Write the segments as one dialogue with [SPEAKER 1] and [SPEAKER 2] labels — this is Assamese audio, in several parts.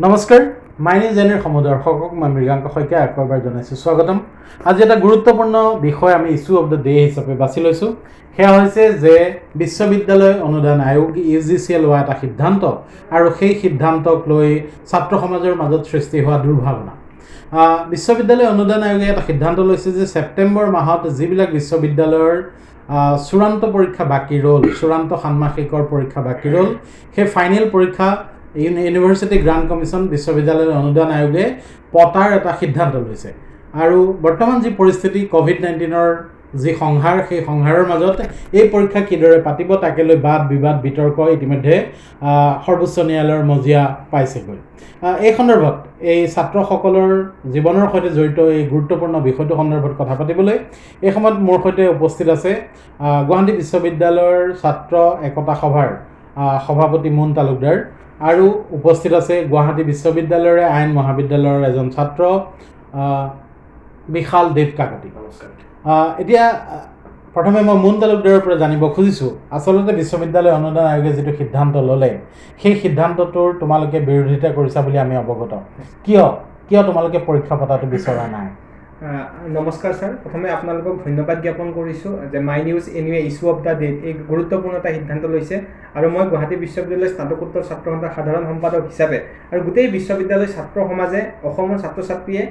[SPEAKER 1] নমস্কাৰ মাইনী জেনেৰ সমদৰ্শকক মই মৃগাংক শইকীয়া আকবাৰ জনাইছোঁ স্বাগতম। আজি এটা গুৰুত্বপূৰ্ণ বিষয় আমি ইছ্যু অফ দ্য ডে হিচাপে বাছি লৈছোঁ। সেয়া হৈছে যে বিশ্ববিদ্যালয় অনুদান আয়োগ UGCয়ে লোৱা এটা সিদ্ধান্ত আৰু সেই সিদ্ধান্তক লৈ ছাত্ৰ সমাজৰ মাজত সৃষ্টি হোৱা দুৰ্ভাৱনা। বিশ্ববিদ্যালয় অনুদান আয়োগে এটা সিদ্ধান্ত লৈছে যে ছেপ্টেম্বৰ মাহত যিবিলাক বিশ্ববিদ্যালয়ৰ চূড়ান্ত পৰীক্ষা বাকী ৰ'ল, চূড়ান্ত ষান্মাসিকৰ পৰীক্ষা বাকী ৰ'ল, সেই ফাইনেল পৰীক্ষা ইউনিভাৰ্চিটি গ্ৰাণ্ট কমিশ্যন বিশ্ববিদ্যালয় অনুদান আয়োগে পতাৰ এটা সিদ্ধান্ত লৈছে। আৰু বৰ্তমান যি পৰিস্থিতি ক'ভিড-19ৰ যি সংহাৰ, সেই সংহাৰৰ মাজত এই পৰীক্ষা কিদৰে পাতিব তাকে লৈ বাদ বিবাদ বিতৰ্ক ইতিমধ্যে সৰ্বোচ্চ ন্যায়ালয়ৰ মজিয়া পাইছেগৈ। এই সন্দৰ্ভত এই ছাত্ৰসকলৰ জীৱনৰ সৈতে জড়িত এই গুৰুত্বপূৰ্ণ বিষয়টো সন্দৰ্ভত কথা পাতিবলৈ এই সময়ত মোৰ সৈতে উপস্থিত আছে গুৱাহাটী বিশ্ববিদ্যালয়ৰ ছাত্ৰ একতা সভাৰ সভাপতি মুন তালুকদাৰ আৰু উপস্থিত আছে গুৱাহাটী বিশ্ববিদ্যালয়ৰে আইন মহাবিদ্যালয়ৰ এজন ছাত্ৰ বিশাল দেৱ কাকতি। এতিয়া প্ৰথমে মই মুন তালুকদাৰৰ পৰা জানিব খুজিছোঁ, আচলতে বিশ্ববিদ্যালয় অনুদান আয়োগে যিটো সিদ্ধান্ত ল'লে সেই সিদ্ধান্তটোৰ তোমালোকে বিৰোধিতা কৰিছা বুলি আমি অৱগত। কিয় তোমালোকে পৰীক্ষা পতাটো বিচৰা নাই?
[SPEAKER 2] নমস্কাৰ ছাৰ, প্ৰথমে আপোনালোকক ধন্যবাদ জ্ঞাপন কৰিছোঁ যে my news anyway issue of the day এই গুৰুত্বপূৰ্ণ এটা সিদ্ধান্ত লৈছে। আৰু মই গুৱাহাটী বিশ্ববিদ্যালয়ৰ স্নাতকোত্তৰ ছাত্ৰ সন্থাৰ সাধাৰণ সম্পাদক হিচাপে আৰু গোটেই বিশ্ববিদ্যালয়ৰ ছাত্ৰ সমাজে অসমৰ ছাত্ৰ ছাত্ৰীয়ে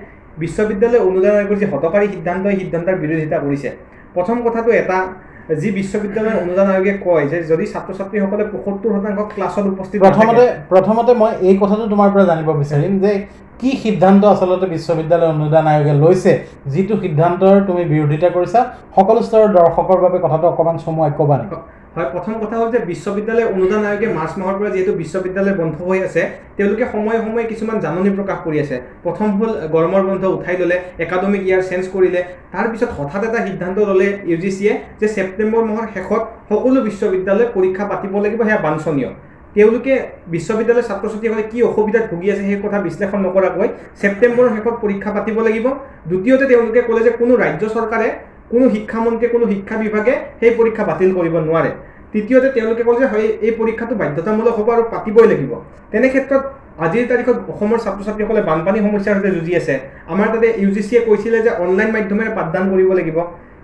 [SPEAKER 2] বিশ্ববিদ্যালয় অনুদান আয়োগৰ যি হতকাৰী সিদ্ধান্ত, এই সিদ্ধান্তৰ বিৰোধিতা কৰিছে। প্ৰথম কথাটো এটা, যি বিশ্ববিদ্যালয় অনুদান আয়োগে কয় যে যদি ছাত্ৰ ছাত্ৰীসকলে ৭৫% ক্লাছত উপস্থিত
[SPEAKER 1] প্ৰথমতে মই এই কথাটো তোমাৰ পৰা জানিব বিচাৰিম যে কি সিদ্ধান্ত আচলতে বিশ্ববিদ্যালয় অনুদান আয়োগে লৈছে, যিটো সিদ্ধান্তৰ তুমি বিৰোধিতা কৰিছা। সকলো স্তৰৰ দৰ্শকৰ বাবে কথাটো অকণমান চমুৱাই ক'বা নেকি?
[SPEAKER 2] হয়, প্ৰথম কথা হ'ল যে বিশ্ববিদ্যালয় অনুদান আয়োগে মাৰ্চ মাহৰ পৰা যিহেতু বিশ্ববিদ্যালয় বন্ধ হৈ আছে, তেওঁলোকে সময়ে সময়ে কিছুমান জাননী প্ৰকাশ কৰি আছে। প্ৰথম হ'ল গৰমৰ বন্ধ উঠাই ল'লে, একাডেমিক ইয়াৰ চেঞ্জ কৰিলে। তাৰপিছত হঠাৎ এটা সিদ্ধান্ত ল'লে UGCয়ে যে ছেপ্টেম্বৰ মাহৰ শেষত সকলো বিশ্ববিদ্যালয় পৰীক্ষা পাতিব লাগিব, সেয়া বাঞ্ছনীয়। তেওঁলোকে বিশ্ববিদ্যালয়ৰ ছাত্ৰ ছাত্ৰীসকলে কি অসুবিধাত ভুগি আছে সেই কথা বিশ্লেষণ নকৰাকৈ ছেপ্টেম্বৰৰ শেষত পৰীক্ষা পাতিব লাগিব। দ্বিতীয়তে তেওঁলোকে ক'লে যে কোনো ৰাজ্য চৰকাৰে, কোনো শিক্ষামন্ত্ৰীয়ে, কোনো শিক্ষা বিভাগে সেই পৰীক্ষা বাতিল কৰিব নোৱাৰে। তৃতীয়তে তেওঁলোকে ক'লে যে এই পৰীক্ষাটো বাধ্যতামূলক হ'ব আৰু পাতিবই লাগিব। তেনে ক্ষেত্ৰত আজিৰ তাৰিখত অসমৰ ছাত্ৰ ছাত্ৰীসকলে বানপানী সমস্যাৰ সৈতে যুঁজি আছে। আমাৰ তাতে UGCয়ে কৈছিলে যে অনলাইন মাধ্যমেৰে পাঠদান কৰিব লাগিব,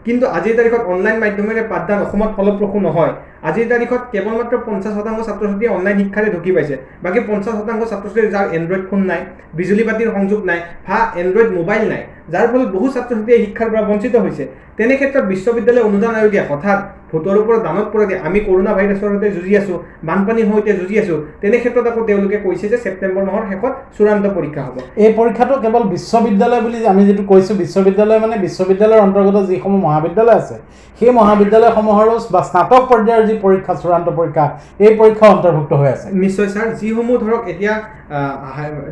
[SPEAKER 2] কিন্তু আজিৰ তাৰিখত অনলাইন মাধ্যমেৰে পাঠদান অসমত ফলপ্ৰসূ নহয়। আজিৰ তাৰিখত কেৱল মাত্ৰ 50% ছাত্ৰ ছাত্ৰীয়ে অনলাইন শিক্ষাৰে ঢুকি পাইছে। বাকী 50% ছাত্ৰ ছাত্ৰী যাৰ এণ্ড্ৰইড ফোন নাই, বিজুলী বাতিৰ সংযোগ নাই বা এণ্ড্ৰইড মোবাইল নাই, যাৰ ফলত বহু ছাত্ৰ ছাত্ৰীয়ে শিক্ষাৰ পৰা বঞ্চিত হৈছে। তেনে ক্ষেত্ৰত বিশ্ববিদ্যালয় অনুদান আয়োগে হঠাৎ ভোটৰ ওপৰত দানত পৰে যে আমি কৰোণা ভাইৰাছৰ সৈতে যুঁজি আছোঁ, বানপানীৰ সৈতে যুঁজি আছোঁ। তেনে ক্ষেত্ৰত আকৌ তেওঁলোকে কৈছে যে ছেপ্টেম্বৰ মাহৰ শেষত চূড়ান্ত পৰীক্ষা হ'ব।
[SPEAKER 1] এই পৰীক্ষাটো কেৱল বিশ্ববিদ্যালয় বুলি আমি যিটো কৈছোঁ, বিশ্ববিদ্যালয় মানে বিশ্ববিদ্যালয়ৰ অন্তৰ্গত যিসমূহ মহাবিদ্যালয় আছে সেই মহাবিদ্যালয়সমূহৰো বা স্নাতক পৰ্যায়ৰ যি পৰীক্ষা, চূড়ান্ত পৰীক্ষা, এই পৰীক্ষা অন্তৰ্ভুক্ত হৈ আছে।
[SPEAKER 2] নিশ্চয় ছাৰ, যিসমূহ ধৰক এতিয়া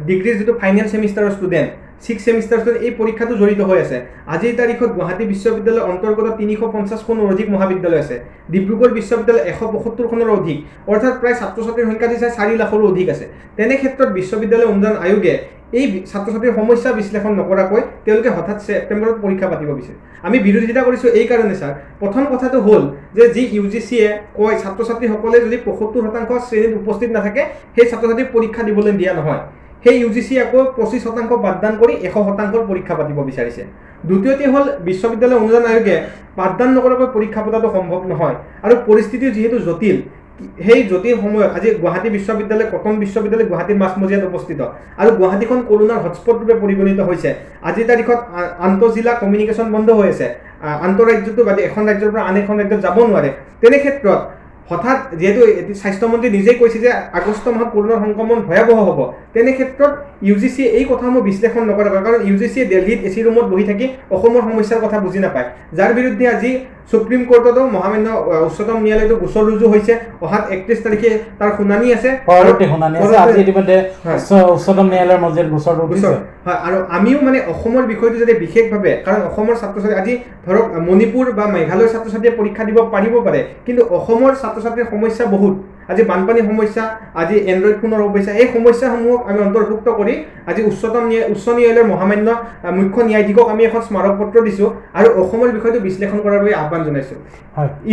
[SPEAKER 2] ডিগ্ৰীৰ যিটো ফাইনেল ছেমিষ্টাৰৰ ষ্টুডেণ্ট, 6th ছেমিষ্টাৰ ষ্টুডেণ্ট, এই পৰীক্ষাটো জড়িত হৈ আছে। আজিৰ তাৰিখত গুৱাহাটী বিশ্ববিদ্যালয়ৰ অন্তৰ্গত 350খনৰ অধিক মহাবিদ্যালয় আছে। ডিব্ৰুগড় বিশ্ববিদ্যালয় 175খনৰ অধিক, অৰ্থাৎ প্ৰায় ছাত্ৰ ছাত্ৰীৰ সংখ্যা যি 4 লাখৰো অধিক আছে। তেনে ক্ষেত্ৰত বিশ্ববিদ্যালয় অনুদান আয়োগে এই ছাত্ৰ ছাত্ৰীৰ সমস্যা বিশ্লেষণ নকৰাকৈ তেওঁলোকে হঠাৎ ছেপ্টেম্বৰত পৰীক্ষা পাতিব বিচাৰে। আমি বিৰোধিতা কৰিছোঁ এই কাৰণে ছাৰ। প্ৰথম কথাটো হ'ল যে যি UGCয়ে কয় ছাত্ৰ ছাত্ৰীসকলে যদি 75% শ্ৰেণীত উপস্থিত নাথাকে সেই ছাত্ৰ ছাত্ৰীক পৰীক্ষা দিবলৈ দিয়া নহয়। সেই UGCয়ে আকৌ 25% পাঠদান কৰি 100% পৰীক্ষা পাতিব বিচাৰিছে। দ্বিতীয়তে হ'ল বিশ্ববিদ্যালয় অনুদান আয়োগে পাঠদান নকৰাকৈ পৰীক্ষা পতাটো সম্ভৱ নহয়। আৰু পৰিস্থিতি যিহেতু জটিল, সেই জটিল সময়ত আজি গুৱাহাটী বিশ্ববিদ্যালয়, কটন বিশ্ববিদ্যালয় গুৱাহাটীৰ মাজমজিয়াত অৱস্থিত আৰু গুৱাহাটীখন কৰোণাৰ হটস্পট ৰূপে পৰিগণিত হৈছে। আজিৰ তাৰিখত আন্তঃজিলা কমিউনিকেশ্যন বন্ধ হৈ আছে, আন্তঃৰাজ্যটো বাদে এখন ৰাজ্যৰ পৰা আন এখন ৰাজ্যত যাব নোৱাৰে। তেনে ক্ষেত্ৰত হঠাৎ যিহেতু স্বাস্থ্যমন্ত্ৰী নিজেই কৈছে যে আগষ্ট মাহত কৰোণাৰ সংক্ৰমণ ভয়াৱহ হ'ব, তেনে ক্ষেত্ৰত UGCয়ে এই কথাসমূহ বিশ্লেষণ নকৰে, কাৰণ UGCয়ে দিল্লীত AC ৰুমত বহি থাকি অসমৰ সমস্যাৰ কথা বুজি নাপায়, যাৰ বিৰুদ্ধে আজি সুপ্ৰিম কোৰ্টতো মহামান্য উচ্চতম ন্যায়ালয়তো গোচৰ ৰুজু হৈছে। অহা 31 তাৰিখে তাৰ শুনানি আছে, উচ্চতম ন্যায়ালয়ৰ মজিয়াত গোচৰ হয়। আৰু আমিও মানে অসমৰ বিষয়টো যাতে বিশেষভাৱে, কাৰণ অসমৰ ছাত্ৰ ছাত্ৰী আজি ধৰক মণিপুৰ বা মেঘালয়ৰ ছাত্ৰ ছাত্ৰীয়ে পৰীক্ষা দিব পাৰিব পাৰে, কিন্তু অসমৰ ছাত্ৰ ছাত্ৰীৰ সমস্যা বহুত। আজি বানপানীৰ সমস্যা, আজি এণ্ড্ৰইড ফোনৰ সমস্যা, এই সমস্যাসমূহক আমি অন্তৰ্ভুক্ত কৰি আজি উচ্চ ন্যায়ালয়ৰ মহামান্য মুখ্য ন্যায়াধীশক আমি এখন স্মাৰক পত্ৰ দিছোঁ আৰু অসমৰ বিষয়টো বিশ্লেষণ কৰাৰ বাবে আহ্বান জনাইছোঁ।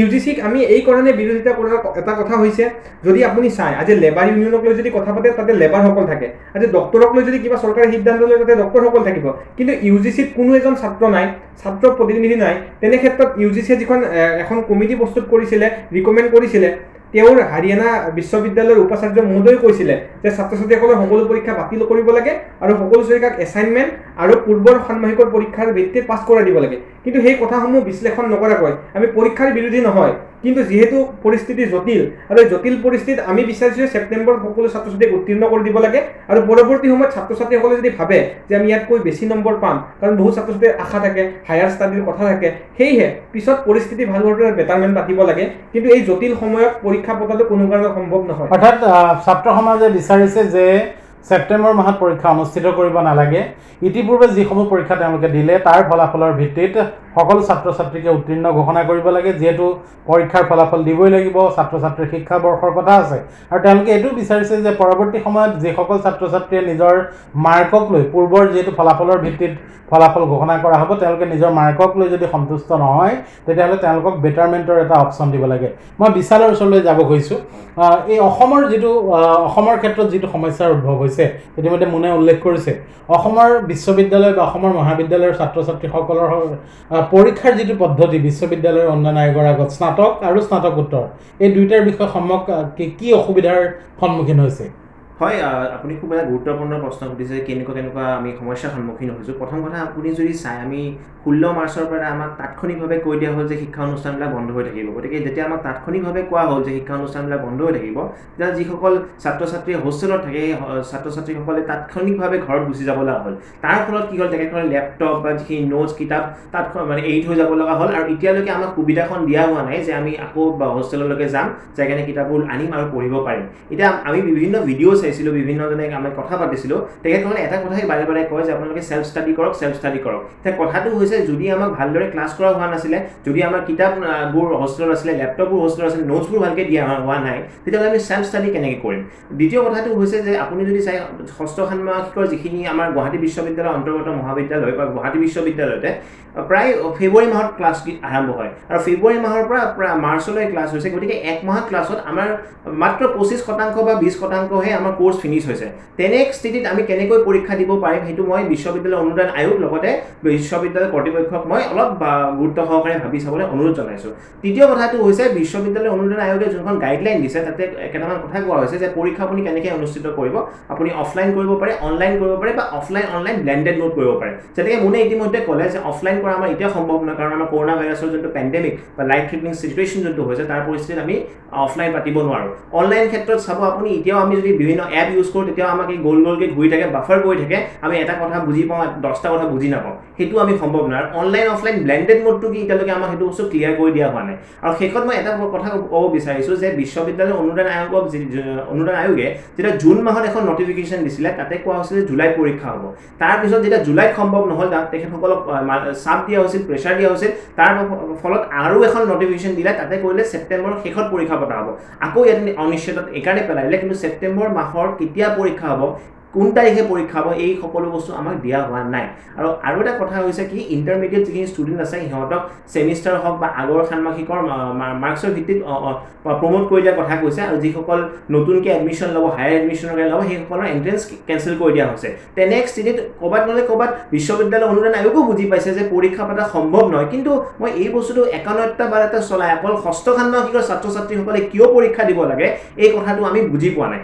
[SPEAKER 2] UGCক আমি এই কাৰণে বিৰোধিতা কৰাৰ এটা কথা হৈছে, যদি আপুনি চায় আজি লেবাৰ ইউনিয়নক লৈ যদি কথা পাতে তাতে লেবাৰসকল থাকে, আজি ডক্টৰক লৈ যদি কিবা চৰকাৰী সিদ্ধান্ত লয় তাতে ডক্টৰসকল থাকিব, কিন্তু UGCত কোনো এজন ছাত্ৰ নাই, ছাত্ৰ প্ৰতিনিধি নাই। তেনে ক্ষেত্ৰত UGCয়ে যিখন এখন কমিটি প্ৰস্তুত কৰিছিলে, ৰিকমেণ্ড কৰিছিলে, তেওঁৰ হাৰিয়ানা বিশ্ববিদ্যালয়ৰ উপাচাৰ্য মহোদয়ে কৈছিলে যে ছাত্ৰ ছাত্ৰীসকলৰ সকলো পৰীক্ষা বাতিল কৰিব লাগে আৰু সকলো পৰীক্ষাক এছাইনমেণ্ট আৰু পূৰ্বৰ ষাণ্মাসিকৰ পৰীক্ষাৰ ভিত্তিত পাছ কৰাই দিব লাগে। কিন্তু সেই কথাসমূহ বিশ্লেষণ নকৰাকৈ আমি পৰীক্ষাৰ বিৰোধী নহয়, কিন্তু যিহেতু পৰিস্থিতি জটিল আৰু এই জটিল পৰিস্থিতিত আমি বিচাৰিছোঁ ছেপ্টেম্বৰত সকলো ছাত্ৰ ছাত্ৰীক উত্তীৰ্ণ কৰি দিব লাগে আৰু পৰৱৰ্তী সময়ত ছাত্ৰ ছাত্ৰীসকলে যদি ভাবে যে আমি ইয়াতকৈ বেছি নম্বৰ পাম, কাৰণ বহু ছাত্ৰ ছাত্ৰীৰ আশা থাকে, হায়াৰ ষ্টাডিৰ কথা থাকে, সেয়েহে পিছত পৰিস্থিতি ভাল হোৱাৰ বেটাৰমেণ্ট পাতিব লাগে। কিন্তু এই জটিল সময়ত পৰীক্ষা পতাটো কোনো কাৰণত সম্ভৱ নহয়।
[SPEAKER 1] অৰ্থাৎ ছাত্ৰ সমাজে বিচাৰিছে যে ছেপ্টেম্বৰ মাহত পৰীক্ষা অনুষ্ঠিত কৰিব নালাগে, ইতিপূৰ্বে যিসমূহ পৰীক্ষা তেওঁলোকে দিলে তাৰ ফলাফলৰ ভিত্তিত সকলো ছাত্ৰ ছাত্ৰীকে উত্তীৰ্ণ ঘোষণা কৰিব লাগে, যিহেতু পৰীক্ষাৰ ফলাফল দিবই লাগিব, ছাত্ৰ ছাত্ৰীৰ শিক্ষাবৰ্ষৰ কথা আছে। আৰু তেওঁলোকে এইটো বিচাৰিছে যে পৰৱৰ্তী সময়ত যিসকল ছাত্ৰ ছাত্ৰীয়ে নিজৰ মাৰ্কক লৈ, পূৰ্বৰ যিহেতু ফলাফলৰ ভিত্তিত ফলাফল ঘোষণা কৰা হ'ব, তেওঁলোকে নিজৰ মাৰ্কক লৈ যদি সন্তুষ্ট নহয় তেতিয়াহ'লে তেওঁলোকক বেটাৰমেণ্টৰ এটা অপশ্যন দিব লাগে। মই বিশালৰ ওচৰলৈ যাব খুজিছোঁ। এই অসমৰ ক্ষেত্ৰত যিটো সমস্যাৰ উদ্ভৱ হৈছে, ইতিমধ্যে মুনে উল্লেখ কৰিছে, অসমৰ বিশ্ববিদ্যালয় বা অসমৰ মহাবিদ্যালয়ৰ ছাত্ৰ ছাত্ৰীসকলৰ পৰীক্ষাৰ যিটো পদ্ধতি বিশ্ববিদ্যালয়ৰ উন্নয়ন আয়োগৰ আগত স্নাতক আৰু স্নাতকোত্তৰ, এই দুয়োটাৰ বিষয়ে কি অসুবিধাৰ সন্মুখীন হৈছে?
[SPEAKER 3] হয়, আপুনি খুব এটা গুৰুত্বপূৰ্ণ প্ৰশ্ন সুধিছে, কেনেকুৱা আমি সমস্যাৰ সন্মুখীন হৈছোঁ। প্ৰথম কথা, আপুনি যদি চাই, আমি 16 মাৰ্চৰ পৰা আমাক তাৎক্ষণিকভাৱে কৈ দিয়া হ'ল যে শিক্ষা অনুষ্ঠানবিলাক বন্ধ হৈ থাকিব। গতিকে যেতিয়া আমাক তাৎক্ষণিকভাৱে কোৱা হ'ল যে শিক্ষা অনুষ্ঠানবিলাক বন্ধ হৈ থাকিব, তেতিয়া যিসকল ছাত্ৰ ছাত্ৰী হোষ্টেলত থাকে সেই ছাত্ৰ ছাত্ৰীসকলে তাৎক্ষণিকভাৱে ঘৰত গুচি যাব লগা হ'ল। তাৰ ফলত কি হ'ল, তেখেতসকলে লেপটপ বা যিখিনি নোটছ কিতাপ তাত মানে এৰি থৈ যাব লগা হ'ল আৰু এতিয়ালৈকে আমাক সুবিধাখন দিয়া হোৱা নাই যে আমি আকৌ হোষ্টেললৈকে যাম, যাই কেনে কিতাপবোৰ আনিম আৰু পঢ়িব পাৰিম। এতিয়া আমি বিভিন্ন ভিডিঅ' চাইছিলোঁ, বিভিন্নজনে আমি কথা পাতিছিলোঁ, তেখেতসকলে এটা কথাই বাৰে বাৰে কয় যে আপোনালোকে ছেল্ফ ষ্টাডি কৰক। এতিয়া কথাটো হৈছে, যদি আমাক ভালদৰে ক্লাছ কৰা হোৱা নাছিলে, যদি আমাৰ কিতাপবোৰ হোষ্টেলত আছিলে, লেপটপবোৰ হোষ্টেলত আছিলে, নোটছবোৰ ভালকৈ দিয়া হোৱা নাই, তেতিয়াহ'লে আমি ছেল্ফ ষ্টাডি কেনেকৈ কৰিম? দ্বিতীয় কথাটো হৈছে যে আপুনি যদি চাই, ষষ্ঠ ষাণ্মাসিকৰ যিখিনি আমাৰ গুৱাহাটী বিশ্ববিদ্যালয়ৰ অন্তৰ্গত মহাবিদ্যালয় বা গুৱাহাটী বিশ্ববিদ্যালয়তে প্ৰায় ফেব্ৰুৱাৰী মাহত ক্লাছ আৰম্ভ হয় আৰু ফেব্ৰুৱাৰী মাহৰ পৰা প্ৰায় মাৰ্চলৈ ক্লাছ হৈছে। গতিকে এক মাহত ক্লাছত আমাৰ মাত্ৰ 25% বা 20%হে আমাৰ কোৰ্চ ফিনিছ হৈছে। তেনে স্থিতিত আমি কেনেকৈ পৰীক্ষা দিব পাৰিম, সেইটো মই বিশ্ববিদ্যালয় অনুদান আয়োগ লগতে বিশ্ববিদ্যালয় কৰ্তৃপক্ষক মই অলপ গুৰুত্ব সহকাৰে ভাবি চাবলৈ অনুৰোধ জনাইছোঁ। তৃতীয় কথাটো হৈছে, বিশ্ববিদ্যালয় অনুদান আয়োগে যোনখন গাইডলাইন দিছে তাতে কেইটামান কথা কোৱা হৈছে যে পৰীক্ষা আপুনি কেনেকৈ অনুষ্ঠিত কৰিব। আপুনি অফলাইন কৰিব পাৰে, অনলাইন কৰিব পাৰে বা অফলাইন অনলাইন ব্লেণ্ডেড মোড কৰিব পাৰে। যেনেকৈ মোনে ইতিমধ্যে ক'লে যে অফলাইন কৰা আমাৰ এতিয়া সম্ভৱ নহয়, কাৰণ আমাৰ কৰোণা ভাইৰাছৰ যোনটো পেণ্ডেমিক বা লাইফ থ্ৰেটনিং চিটুৱেশ্যন যোনটো হৈছে, তাৰ পৰিস্থিতিত আমি অফলাইন পাতিব নোৱাৰোঁ। অনলাইন ক্ষেত্ৰত চাব আপুনি, এতিয়াও আমি যদি বিভিন্ন এপ ইউজ কৰোঁ, তেতিয়াও আমাক এই গ'লকৈ ঘূৰি থাকে, বাফাৰ কৰি থাকে, আমি এটা কথা বুজি পাওঁ, 10টা কথা বুজি নাপাওঁ, সেইটো আমি সম্ভৱ নহয়। অনলাইন অফলাইন ব্লেণ্ডেড মোডটো কি, এতিয়ালৈকে আমাক সেইটো বস্তু ক্লিয়াৰ কৰি দিয়া হোৱা নাই। আৰু শেষত মই এটা কথা ক'ব বিচাৰিছোঁ যে বিশ্ববিদ্যালয় অনুদান আয়োগে যেতিয়া জুন মাহত এখন নটিফিকেশ্যন দিছিলে, তাতে কোৱা হৈছিলে জুলাইত পৰীক্ষা হ'ব। তাৰপিছত যেতিয়া জুলাইত সম্ভৱ নহ'ল, তেখেতসকলক চাপ দিয়া হৈছিল, প্ৰেছাৰ দিয়া হৈছিল, তাৰ ফলত আৰু এখন নটিফিকেশ্যন দিলে, তাতে কৰিলে ছেপ্টেম্বৰৰ শেষত পৰীক্ষা পতা হ'ব। আকৌ ইয়াত অনিশ্চিতত এইকাৰণে পেলাই দিলে, কিন্তু ছেপ্টেম্বৰ মাহৰ কেতিয়া পৰীক্ষা হ'ব, কোন তাৰিখে পৰীক্ষা হ'ব, এই সকলো বস্তু আমাক দিয়া হোৱা নাই। আৰু এটা কথা হৈছে কি, ইণ্টাৰমিডিয়েট যিখিনি ষ্টুডেণ্ট আছে সিহঁতক ছেমিষ্টাৰ হওক বা আগৰ ষাণ্মাসিকৰ মাৰ্কছৰ ভিত্তিত প্ৰমোট কৰি দিয়াৰ কথা কৈছে, আৰু যিসকল নতুনকৈ এডমিশ্যন ল'ব, হায়াৰ এডমিশ্যনৰ কাৰণে ল'ব, সেইসকলৰ এণ্ট্ৰেঞ্চ কেঞ্চেল কৰি দিয়া হৈছে। তেনে স্থিতিত ক'ৰবাত নহ'লে ক'ৰবাত বিশ্ববিদ্যালয় অনুদান আয়োগো বুজি পাইছে যে পৰীক্ষা পতা সম্ভৱ নহয়। কিন্তু মই এই বস্তুটো একানৈটা বাৰটা চলাই অকল ষষ্ঠ ষাণ্মাসিকৰ ছাত্ৰ ছাত্ৰীসকলে কিয় পৰীক্ষা দিব লাগে, এই কথাটো আমি বুজি পোৱা নাই।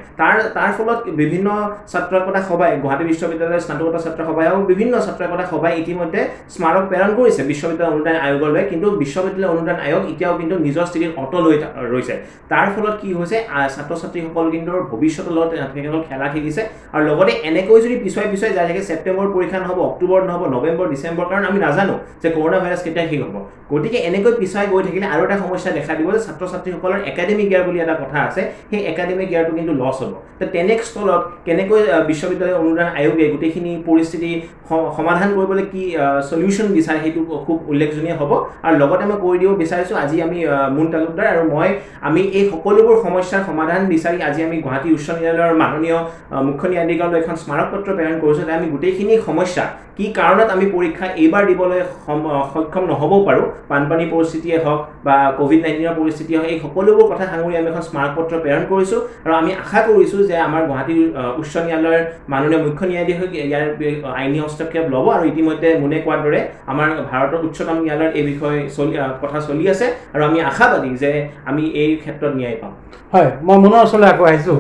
[SPEAKER 3] তাৰ ফলত বিভিন্ন ছাত্ৰ একতা সভাই, গুৱাহাটী বিশ্ববিদ্যালয়ৰ স্নাতকোত্তৰ ছাত্ৰ সভাই আৰু বিভিন্ন ছাত্ৰ একতা সভাই ইতিমধ্যে স্মাৰক প্ৰেৰণ কৰিছে বিশ্ববিদ্যালয় অনুদান আয়োগলৈ, কিন্তু বিশ্ববিদ্যালয় অনুদান আয়োগ এতিয়াও কিন্তু নিজৰ স্থিতিত অটল হৈ ৰৈছে। তাৰ ফলত কি হৈছে, ছাত্ৰ ছাত্ৰীসকল কিন্তু ভৱিষ্যতৰ লগত তেখেতসকল খেলা খেলিছে, আৰু লগতে এনেকৈ যদি পিছুৱাই যাই থাকে, ছেপ্টেম্বৰ পৰীক্ষা নহ'ব, অক্টোবৰত নহ'ব, নৱেম্বৰ ডিচেম্বৰ, কাৰণ আমি নাজানো যে কৰোণা ভাইৰাছ কেতিয়া শেষ হ'ব। গতিকে এনেকৈ পিছুৱাই গৈ থাকিলে আৰু এটা সমস্যা দেখা দিব যে ছাত্ৰ ছাত্ৰীসকলৰ একাডেমিক ইয়াৰ বুলি এটা কথা আছে, সেই একাডেমিক ইয়াৰটো কিন্তু লছ হ'ব। তো তেনে স্থলত কেনেকৈ বিশ্ববিদ্যালয় অনুদান আয়োগে গোটেইখিনি পৰিস্থিতি সমাধান কৰিবলৈ কি সলিউশ্যন বিচাৰে সেইটো খুব উল্লেখজনীয় হ'ব। আৰু লগতে মই কৈ দিব বিচাৰিছোঁ আজি আমি মুন তালুকদাৰ আৰু আমি এই সকলোবোৰ সমস্যাৰ সমাধান বিচাৰি আজি আমি গুৱাহাটী উচ্চ ন্যায়ালয়ৰ মাননীয় মুখ্য ন্যায়াধীশলৈ এখন স্মাৰক পত্ৰ প্ৰেৰণ কৰিছোঁ যে আমি গোটেইখিনি সমস্যা কি কাৰণত আমি পৰীক্ষা এইবাৰ দিবলৈ সক্ষম নহ'বও পাৰোঁ, বানপানী পৰিস্থিতিয়ে হওক বা COVID-19 পৰিস্থিতিয়ে হওক, এই সকলোবোৰ কথা সাঙুৰি আমি এখন স্মাৰক পত্ৰ প্ৰেৰণ কৰিছোঁ। আৰু আমি আশা কৰিছোঁ যে আমাৰ গুৱাহাটী উচ্চ ন্যায়ালয়ৰ মাননীয় মুখ্য ন্যায়াধীশে ইয়াৰ আইনী হস্তক্ষেপ ল'ব। আৰু ইতিমধ্যে মুনে কোৱাৰ দৰে আমাৰ ভাৰতৰ উচ্চতম ন্যায়ালয়ৰ এই বিষয়ে কথা চলি আছে আৰু আমি আশাবাদী যে আমি এই ক্ষেত্ৰত ন্যায় পাম।
[SPEAKER 1] হয়, মই মুনৰ ওচৰলৈ আকৌ আহিছোঁ।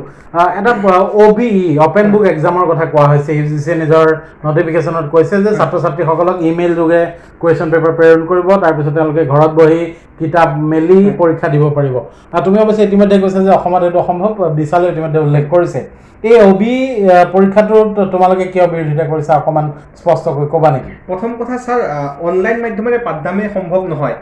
[SPEAKER 1] এটা OBE অপেন বুক এক্সামৰ কথা কোৱা হৈছে। UGC নিজৰ নটিফিকেশ্যনত কৈছে যে ছাত্ৰ ছাত্ৰীসকলক ইমেইল যোগে কুৱেশ্যন পেপাৰ প্ৰেৰণ কৰিব, তাৰপিছত তেওঁলোকে ঘৰত বহি কিতাপ মেলি পৰীক্ষা দিব পাৰিব। তুমি অৱশ্যে ইতিমধ্যে কৈছা যে অসমত এইটো অসম্ভৱ, বিশালে ইতিমধ্যে উল্লেখ কৰিছে। এই OBE পৰীক্ষাটোত তোমালোকে কিয় বিৰোধিতা কৰিছা অকণমান স্পষ্টকৈ ক'বা নেকি?
[SPEAKER 2] প্ৰথম কথা ছাৰ, অনলাইন মাধ্যমেৰে পাঠদানে সম্ভৱ নহয়।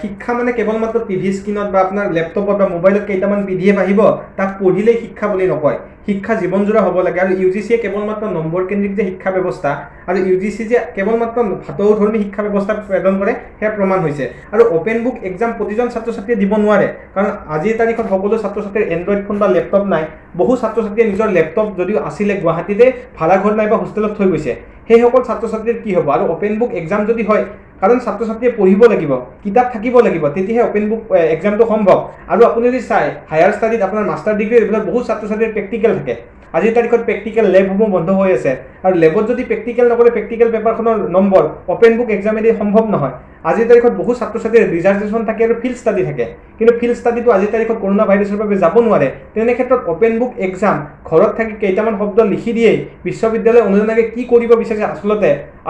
[SPEAKER 2] শিক্ষা মানে কেৱল মাত্ৰ টিভি স্ক্ৰীণত বা আপোনাৰ লেপটপত বা মোবাইলত কেইটামান PDF আহিব, তাক পঢ়িলেই শিক্ষা বুলি নকয়। শিক্ষা জীৱনজোৰা হ'ব লাগে। আৰু UGC কেৱল মাত্ৰ নম্বৰ কেন্দ্ৰিক যে শিক্ষা ব্যৱস্থা আৰু UGC যে কেৱল মাত্ৰ ভাটৌ ধৰ্মী শিক্ষা ব্যৱস্থা প্ৰদান কৰে সেয়া প্ৰমাণ হৈছে। আৰু অপেন বুক এক্সাম প্ৰতিজন ছাত্ৰ ছাত্ৰীয়ে দিব নোৱাৰে, কাৰণ আজিৰ তাৰিখত সকলো ছাত্ৰ ছাত্ৰীৰ এণ্ড্ৰইড ফোন বা লেপটপ নাই। বহু ছাত্ৰ ছাত্ৰীয়ে নিজৰ লেপটপ যদিও আছিলে গুৱাহাটীতে ভাড়াঘৰ নাই বা হোষ্টেলত থৈ গৈছে, সেইসকল ছাত্ৰ ছাত্ৰীৰ কি হ'ব? আৰু অপেন বুক এক্সাম যদি হয়, কাৰণ ছাত্ৰ ছাত্ৰীয়ে পঢ়িব লাগিব, কিতাপ থাকিব লাগিব, তেতিয়াহে অপেন বুক এক্সামটো সম্ভৱ। আৰু আপুনি যদি চায় হায়াৰ ষ্টাডিত আপোনাৰ মাষ্টাৰ ডিগ্ৰী এইবিলাক বহুত ছাত্ৰ ছাত্ৰীৰ প্ৰেক্টিকেল থাকে। আজিৰ তাৰিখত প্ৰেক্টিকেল লেবসমূহ বন্ধ হৈ আছে, আৰু লেবত যদি প্ৰেক্টিকেল নকৰে প্ৰেক্টিকেল পেপাৰখনৰ নম্বৰ অপেন বুক এক্সামেদি সম্ভৱ নহয়। আজিৰ তাৰিখত বহু ছাত্ৰ ছাত্ৰীৰ ৰিজাৰ্ভেশ্যন থাকে আৰু ফিল্ড ষ্টাডি থাকে, কিন্তু ফিল্ড ষ্টাডিটো আজিৰ তাৰিখত কৰোণা ভাইৰাছৰ বাবে যাব নোৱাৰে। তেনে ক্ষেত্ৰত অপেন বুক এক্সাম ঘৰত থাকি কেইটামান শব্দ লিখি দিয়েই বিশ্ববিদ্যালয় অনুদান আয়োগে কি কৰিব বিচাৰিছে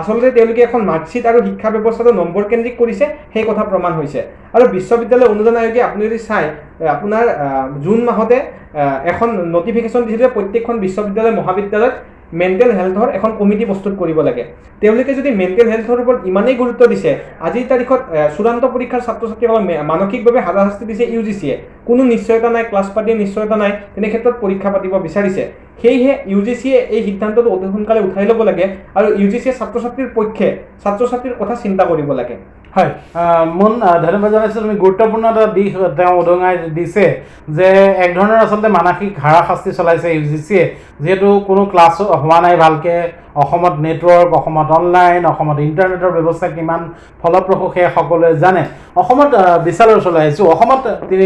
[SPEAKER 2] আচলতে তেওঁলোকে এখন মাৰ্কশ্বিট আৰু শিক্ষা ব্যৱস্থাটো নম্বৰ কেন্দ্ৰিক কৰিছে, সেই কথা প্ৰমাণ হৈছে। আৰু বিশ্ববিদ্যালয় অনুদান আয়োগে আপুনি যদি চায়, আপোনাৰ জুন মাহতে এখন নটিফিকেশ্যন দিছিলে যে প্ৰত্যেকখন বিশ্ববিদ্যালয় মহাবিদ্যালয়ত মেণ্টেল হেল্থৰ এখন কমিটি প্ৰস্তুত কৰিব লাগে। তেওঁলোকে যদি মেণ্টেল হেল্থৰ ওপৰত ইমানেই গুৰুত্ব দিছে, আজিৰ তাৰিখত চূড়ান্ত পৰীক্ষাৰ ছাত্ৰ ছাত্ৰীসকলক মানসিকভাৱে হাৰাশাস্তি দিছে UGCয়ে, কোনো নিশ্চয়তা নাই, ক্লাছ পাতিৰ নিশ্চয়তা নাই, তেনে ক্ষেত্ৰত পৰীক্ষা পাতিব বিচাৰিছে। সেয়েহে UGCয়ে এই সিদ্ধান্তটো অতি সোনকালে উঠাই ল'ব লাগে আৰু UGCয়ে ছাত্ৰ ছাত্ৰীৰ পক্ষে ছাত্ৰ ছাত্ৰীৰ কথা চিন্তা কৰিব লাগে।
[SPEAKER 1] হয়, মুন ধন্যবাদ জনাইছোঁ। তুমি গুৰুত্বপূৰ্ণ এটা দিশ তেওঁ উদঙাই দিছে যে এক ধৰণৰ আচলতে মানসিক হাৰাশাস্তি চলাইছে UGCয়ে, যিহেতু কোনো ক্লাছ হোৱা নাই ভালকৈ। অসমত নেটৱৰ্ক, অসমত অনলাইন, অসমত ইণ্টাৰনেটৰ ব্যৱস্থা কিমান ফলপ্ৰসূ সেয়া সকলোৱে জানে। অসমত বিশালৰ ওচৰলৈ আহিছোঁ। অসমত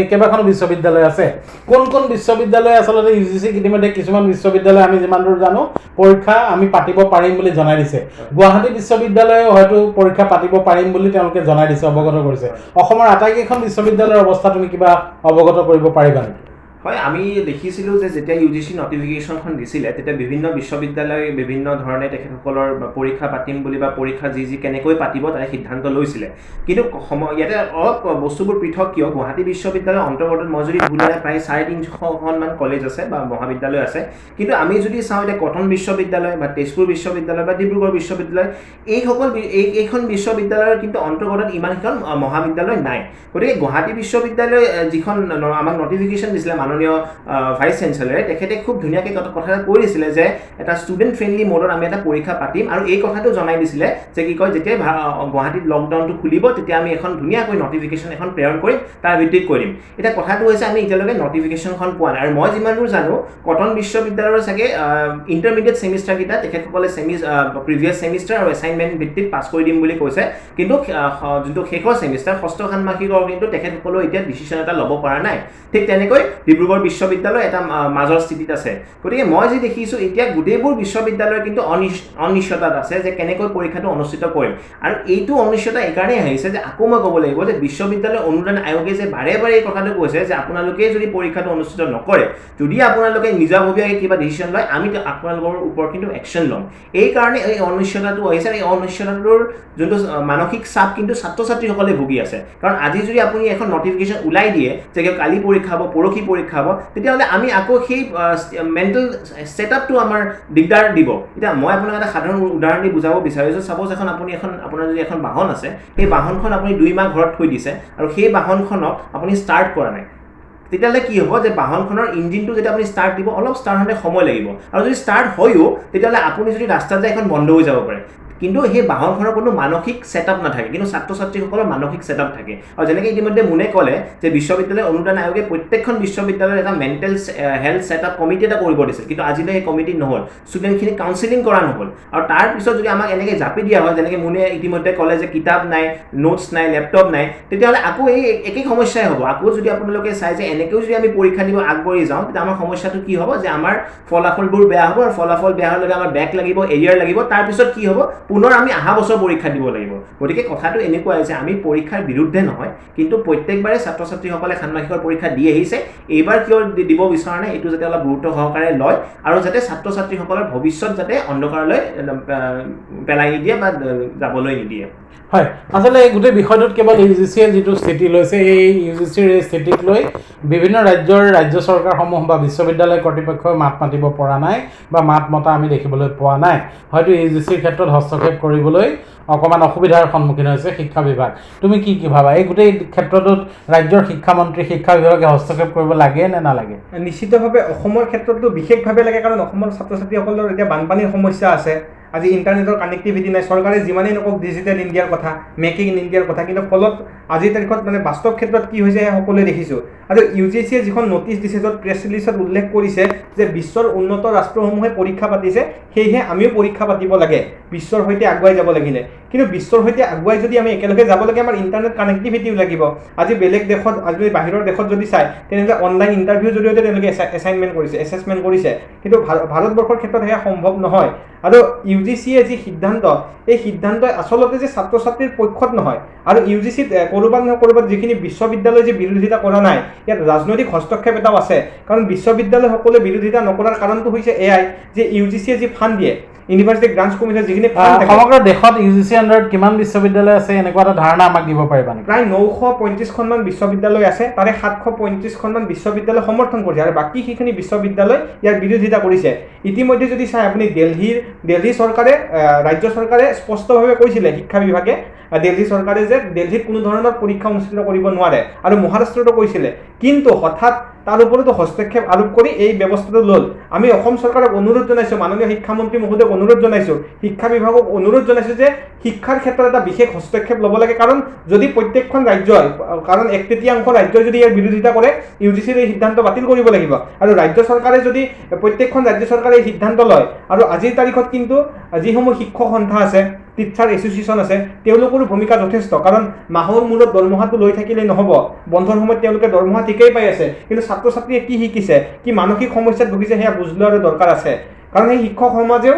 [SPEAKER 1] কেইবাখনো বিশ্ববিদ্যালয় আছে। কোন বিশ্ববিদ্যালয় আচলতে UGC ইতিমধ্যে কিছুমান বিশ্ববিদ্যালয় আমি যিমান দূৰ জানো পৰীক্ষা আমি পাতিব পাৰিম বুলি জনাই দিছে। গুৱাহাটী বিশ্ববিদ্যালয়ে হয়তো পৰীক্ষা পাতিব পাৰিম বুলি তেওঁলোকে জনাই দিছে, অৱগত কৰিছে। অসমৰ আটাইকেইখন বিশ্ববিদ্যালয়ৰ অৱস্থা তুমি কিবা অৱগত কৰিব পাৰিবা নেকি?
[SPEAKER 3] হয়, আমি দেখিছিলোঁ যে যেতিয়া UGC নটিফিকেশ্যনখন দিছিলে তেতিয়া বিভিন্ন বিশ্ববিদ্যালয় বিভিন্ন ধৰণে তেখেতসকলৰ পৰীক্ষা পাতিম বুলি বা পৰীক্ষা যি কেনেকৈ পাতিব তাৰে সিদ্ধান্ত লৈছিলে। কিন্তু ইয়াতে অলপ বস্তুবোৰ পৃথক কিয়, গুৱাহাটী বিশ্ববিদ্যালয়ৰ অন্তৰ্গত মই যদি ভুল নাই প্ৰায় 350খনমান কলেজ আছে বা মহাবিদ্যালয় আছে। কিন্তু আমি যদি চাওঁ এতিয়া কটন বিশ্ববিদ্যালয় বা তেজপুৰ বিশ্ববিদ্যালয় বা ডিব্ৰুগড় বিশ্ববিদ্যালয় এইখন বিশ্ববিদ্যালয়ৰ কিন্তু অন্তৰ্গত ইমানখন মহাবিদ্যালয় নাই। গতিকে গুৱাহাটী বিশ্ববিদ্যালয় যিখন আমাক নটিফিকেশ্যন দিছিলে মাননীয় ভাইচ চেঞ্চেলৰে, তেখেতে খুব ধুনীয়াকৈ কথা কৈ দিছিলে যে এটা ষ্টুডেণ্ট ফ্ৰেণ্ডলি মোডত আমি এটা পৰীক্ষা পাতিম। আৰু এই কথাটো জনাই দিছিলে যে কি কয়, যেতিয়াই গুৱাহাটীত লকডাউনটো খুলিব তেতিয়া আমি এখন ধুনীয়াকৈ নটিফিকেশ্যন এখন প্ৰেৰণ কৰিম, তাৰ ভিত্তিত কৰিম। এতিয়া কথাটো হৈছে আমি এতিয়ালৈকে নটিফিকেশ্যনখন পোৱা নাই। আৰু মই যিমান দূৰ জানো কটন বিশ্ববিদ্যালয়ৰ চাগে ইণ্টাৰমিডিয়েট ছেমিষ্টাৰকেইটা তেখেতসকলে প্ৰিভিয়াছ ছেমিষ্টাৰ আৰু এছাইনমেণ্ট ভিত্তিত পাছ কৰি দিম বুলি কৈছে। কিন্তু যোনটো শেষৰ ছেমিষ্টাৰ ষষ্ঠ ষাণ্মাসিকৰ কিন্তু তেখেতসকলেও এতিয়া ডিচিশ্যন এটা ল'ব পৰা নাই। ঠিক তেনেকৈ ডিব্ৰুগড় বিশ্ববিদ্যালয় এটা মাজৰ স্থিতিত আছে। গতিকে মই যি দেখিছোঁ এতিয়া গোটেইবোৰ বিশ্ববিদ্যালয় কিন্তু অনিশ্চয়তাত আছে যে কেনেকৈ পৰীক্ষাটো অনুষ্ঠিত কৰিম। আৰু এইটো অনিশ্চয়তা এইকাৰণেই আহিছে যে আকৌ মই ক'ব লাগিব যে বিশ্ববিদ্যালয় অনুদান আয়োগে যে বাৰে বাৰে এই কথাটো কৈছে যে আপোনালোকে যদি পৰীক্ষাটো অনুষ্ঠিত নকৰে, যদি আপোনালোকে নিজাববীয়াকৈ কিবা ডিচিশ্যন লয়, আমি আপোনালোকৰ ওপৰত কিন্তু একশ্যন ল'ম। এই কাৰণে এই অনিশ্চয়তাটো আহিছে। এই অনিশ্চয়তাটোৰ যোনটো মানসিক চাপ কিন্তু ছাত্ৰ ছাত্ৰীসকলে ভুগি আছে। কাৰণ আজি যদি আপুনি এখন নটিফিকেশ্যন ওলাই দিয়ে যে কালি পৰীক্ষা হ'ব, পৰহি পৰীক্ষা হ'ব, তেতিয়াহ'লে আমি আকৌ সেই মেণ্টেল ছেটআপটো আমাৰ দিগদাৰ দিব। এতিয়া মই আপোনাক এটা সাধাৰণ উদাহৰণ দি বুজাব বিচাৰিছোঁ। ছাপ'জ আপোনাৰ যদি এখন বাহন আছে, সেই বাহনখন আপুনি 2 মাহ ঘৰত থৈ দিছে আৰু সেই বাহনখনক আপুনি ষ্টাৰ্ট কৰা নাই। তেতিয়াহ'লে কি হ'ব যে বাহনখনৰ ইঞ্জিনটো যেতিয়া আপুনি ষ্টাৰ্ট দিব অলপ ষ্টাৰ্ট হওঁতে সময় লাগিব আৰু যদি ষ্টাৰ্ট হয়ও তেতিয়াহ'লে আপুনি যদি ৰাস্তাত যায় এখন বন্ধ হৈ যাব পাৰে কিন্তু সেই বাহনখনৰ কোনো মানসিক ছেটআপ নাথাকে কিন্তু ছাত্ৰ ছাত্ৰীসকলৰ মানসিক ছেটআপ থাকে আৰু যেনেকৈ ইতিমধ্যে মুনে ক'লে যে বিশ্ববিদ্যালয় অনুদান আয়োগে প্ৰত্যেকখন বিশ্ববিদ্যালয়ৰ এটা মেণ্টেল হেল্থ ছেটআপ কমিটি এটা কৰিব দিছিল কিন্তু আজিলৈ সেই কমিটি নহ'ল ষ্টুডেণ্টখিনি কাউন্সেলিং কৰা নহ'ল আৰু তাৰপিছত যদি আমাক এনেকৈ জাপি দিয়া হয় যেনেকৈ মুনে ইতিমধ্যে ক'লে যে কিতাপ নাই নোটছ নাই লেপটপ নাই তেতিয়াহ'লে আকৌ এই একেই সমস্যাই হ'ব আকৌ যদি আপোনালোকে চাই যে এনেকৈও যদি আমি পৰীক্ষা দিব আগবাঢ়ি যাওঁ তেতিয়া আমাৰ সমস্যাটো কি হ'ব যে আমাৰ ফলাফলবোৰ বেয়া হ'ব আৰু ফলাফল বেয়া হ'লে আমাৰ বেক লাগিব এৰিয়াৰ লাগিব তাৰপিছত কি হ'ব পুনৰ আমি অহা বছৰ পৰীক্ষা দিব লাগিব গতিকে কথাটো এনেকুৱা যে আমি পৰীক্ষাৰ বিৰুদ্ধে নহয় কিন্তু প্ৰত্যেকবাৰে ছাত্ৰ ছাত্ৰীসকলে ষান্মাসিকৰ পৰীক্ষা দি আহিছে এইবাৰ কিয় দিব বিচৰা নাই এইটো যাতে অলপ গুৰুত্ব সহকাৰে লয় আৰু যাতে ছাত্ৰ ছাত্ৰীসকলৰ ভৱিষ্যত যাতে অন্ধকাৰলৈ পেলাই নিদিয়ে বা যাবলৈ নিদিয়ে
[SPEAKER 1] হয় আচলতে এই গোটেই বিষয়টোত কেৱল ইউজিচিয়ে যিটো স্থিতি লৈছে এই ইউজিচিৰ এই স্থিতিক লৈ বিভিন্ন ৰাজ্য চৰকাৰসমূহ বা বিশ্ববিদ্যালয় কৰ্তৃপক্ষই মাত মাতিব পৰা নাই বা মাত মতা আমি দেখিবলৈ পোৱা নাই হয়তো ইউজিচিৰ ক্ষেত্ৰত হস্তক্ষেপ কৰিবলৈ অকণমান অসুবিধাৰ সন্মুখীন হৈছে শিক্ষা বিভাগ তুমি কি ভাবা এই গোটেই ক্ষেত্ৰটোত ৰাজ্যৰ শিক্ষামন্ত্ৰী শিক্ষা বিভাগে হস্তক্ষেপ কৰিব লাগে নে নালাগে
[SPEAKER 2] নিশ্চিতভাৱে অসমৰ ক্ষেত্ৰতো বিশেষভাৱে লাগে কাৰণ অসমৰ ছাত্ৰ ছাত্ৰীসকলৰ এতিয়া বানপানীৰ সমস্যা আছে আজি ইণ্টাৰনেটৰ কানেক্টিভিটি নাই চৰকাৰে যিমানেই নকওক ডিজিটেল ইণ্ডিয়াৰ কথা মেক ইন ইণ্ডিয়াৰ কথা কিন্তু ফলত আজিৰ তাৰিখত মানে বাস্তৱ ক্ষেত্ৰত কি হৈছে সেয়া সকলোৱে দেখিছোঁ আৰু ইউজিচিয়ে যিখন নটিচ দিছে য'ত প্ৰেছ ৰিলিজত উল্লেখ কৰিছে যে বিশ্বৰ উন্নত ৰাষ্ট্ৰসমূহে পৰীক্ষা পাতিছে সেয়েহে আমিও পৰীক্ষা পাতিব লাগে বিশ্বৰ সৈতে আগুৱাই যাব লাগিলে কিন্তু বিশ্বৰ সৈতে আগুৱাই যদি আমি একেলগে যাব লাগে আমাৰ ইণ্টাৰনেট কানেক্টিভিটিও লাগিব আজি বেলেগ দেশত আজি বাহিৰৰ দেশত যদি চাই তেনেহ'লে অনলাইন ইণ্টাৰভিউৰ জৰিয়তে তেওঁলোকে এছেছমেণ্ট কৰিছে কিন্তু ভাৰতবৰ্ষৰ ক্ষেত্ৰত সেয়া সম্ভৱ নহয় আৰু ইউজিচিয়ে যি সিদ্ধান্ত এই সিদ্ধান্তই আচলতে যে ছাত্ৰ ছাত্ৰীৰ পক্ষত নহয় আৰু ইউজিচিত ক'ৰবাত নহয় ক'ৰবাত যিখিনি বিশ্ববিদ্যালয় যে বিৰোধিতা কৰা নাই ইয়াত ৰাজনৈতিক হস্তক্ষেপ এটাও আছে কাৰণ বিশ্ববিদ্যালয়সকলে বিৰোধিতা নকৰাৰ কাৰণটো হৈছে এয়াই যে ইউজিচিয়ে যি ফাণ্ড দিয়ে ইউনিভাৰ্চিটি গ্ৰাণ্টছ কমিটিৰ যিখিনি ফাণ্ড
[SPEAKER 1] সমগ্ৰ দেশত ইউজিচি আণ্ডাৰত কিমান বিশ্ববিদ্যালয় আছে এনেকুৱা এটা ধাৰণা আমাক দিব পাৰিবা নেকি
[SPEAKER 2] প্ৰায় 935খনমান বিশ্ববিদ্যালয় আছে তাৰে 735খনমান বিশ্ববিদ্যালয় সমৰ্থন কৰিছে আৰু বাকী সেইখিনি বিশ্ববিদ্যালয় ইয়াৰ বিৰোধিতা কৰিছে ইতিমধ্যে যদি চাই আপুনি দিল্লী চৰকাৰে ৰাজ্য চৰকাৰে স্পষ্টভাৱে কৈছিলে শিক্ষা বিভাগে দিল্লী চৰকাৰে যে দিল্লীত কোনো ধৰণৰ পৰীক্ষা অনুষ্ঠিত কৰিব নোৱাৰে আৰু মহাৰাষ্ট্ৰতো কৈছিলে কিন্তু হঠাৎ তাৰ ওপৰতো হস্তক্ষেপ আৰোপ কৰি এই ব্যৱস্থাটো ল'ল আমি অসম চৰকাৰক অনুৰোধ জনাইছোঁ মাননীয় শিক্ষামন্ত্ৰী মহোদয়ক অনুৰোধ জনাইছোঁ শিক্ষা বিভাগক অনুৰোধ জনাইছোঁ যে শিক্ষাৰ ক্ষেত্ৰত এটা বিশেষ হস্তক্ষেপ ল'ব লাগে কাৰণ যদি প্ৰত্যেকখন ৰাজ্যই কাৰণ 1/3 ৰাজ্যই যদি ইয়াৰ বিৰোধিতা কৰে ইউজিচিৰ এই সিদ্ধান্ত বাতিল কৰিব লাগিব আৰু ৰাজ্য চৰকাৰে যদি প্ৰত্যেকখন ৰাজ্য চৰকাৰে এই সিদ্ধান্ত লয় আৰু আজিৰ তাৰিখত কিন্তু যিসমূহ শিক্ষক সন্থা আছে টিচাৰ এছ'চিয়েশ্যন আছে তেওঁলোকৰো ভূমিকা যথেষ্ট কাৰণ মাহৰ মূৰত দৰমহাটো লৈ থাকিলে নহ'ব বন্ধৰ সময়ত তেওঁলোকে দৰমহা ঠিকেই পাই আছে কিন্তু ছাত্ৰ ছাত্ৰীয়ে কি শিকিছে কি মানসিক সমস্যাত ভুগিছে সেয়া বুজ লোৱাৰো দৰকাৰ আছে কাৰণ সেই শিক্ষক সমাজেও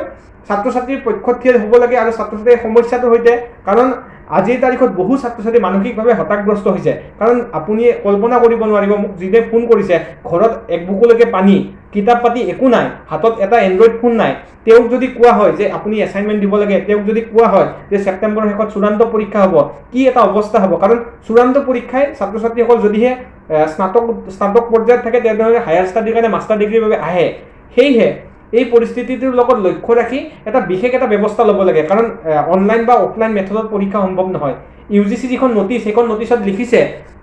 [SPEAKER 2] ছাত্ৰ ছাত্ৰীৰ পক্ষত থিয় হ'ব লাগে আৰু ছাত্ৰ ছাত্ৰীৰ সমস্যাটোৰ সৈতে কাৰণ আজিৰ তাৰিখত বহু ছাত্ৰ ছাত্ৰী মানসিকভাৱে হতাশগ্ৰস্ত হৈছে কাৰণ আপুনি কল্পনা কৰিব নোৱাৰিব মোক যিদৰে ফোন কৰিছে ঘৰত এক বুকুলৈকে পানী কিতাপ পাতি একো নাই হাতত এটা এণ্ড্ৰইড ফোন নাই তেওঁক যদি কোৱা হয় যে আপুনি এছাইনমেণ্ট দিব লাগে তেওঁক যদি কোৱা হয় যে ছেপ্টেম্বৰৰ শেষত চূড়ান্ত পৰীক্ষা হ'ব কি এটা অৱস্থা হ'ব কাৰণ চূড়ান্ত পৰীক্ষাই ছাত্ৰ ছাত্ৰীসকল যদিহে স্নাতক পৰ্যায়ত থাকে তেনেহ'লে হায়াৰ ষ্টাডিৰ কাৰণে মাষ্টাৰ ডিগ্ৰীৰ বাবে আহে সেয়েহে এই পৰিস্থিতিটোৰ লগত লক্ষ্য ৰাখি এটা বিশেষ এটা ব্যৱস্থা ল'ব লাগে কাৰণ অনলাইন বা অফলাইন মেথডত পৰীক্ষা সম্ভৱ নহয় ইউজিচি যিখন নটিচ সেইখন নটিচত লিখিছে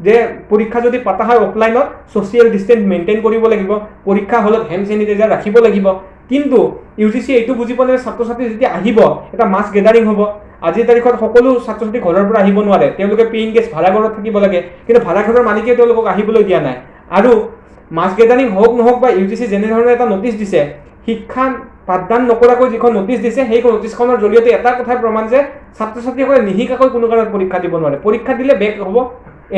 [SPEAKER 2] যে পৰীক্ষা যদি পতা হয় অফলাইনত ছ'চিয়েল ডিষ্টেঞ্চ মেইনটেইন কৰিব লাগিব পৰীক্ষা হলত হেণ্ড চেনিটাইজাৰ ৰাখিব লাগিব কিন্তু ইউজিচি এইটো বুজি পোৱা নাই ছাত্ৰ ছাত্ৰী যেতিয়া আহিব এটা মাছ গেডাৰিং হ'ব আজিৰ তাৰিখত সকলো ছাত্ৰ ছাত্ৰী ঘৰৰ পৰা আহিব নোৱাৰে তেওঁলোকে পেইং গেষ্ট ভাড়াঘৰত থাকিব লাগে কিন্তু ভাড়াঘৰৰ মালিকে তেওঁলোকক আহিবলৈ দিয়া নাই আৰু মাছ গেডাৰিং হওক নহওক বা ইউজিচি যেনেধৰণে এটা নটিচ দিছে শিক্ষা পাঠদান নকৰাকৈ যিখন নটিচ দিছে সেই নটিচখনৰ জৰিয়তে এটা কথাই প্ৰমাণ যে ছাত্ৰ ছাত্ৰীসকলে নিশিকাকৈ কোনো কাৰণত পৰীক্ষা দিব নোৱাৰে পৰীক্ষা দিলে বেক হ'ব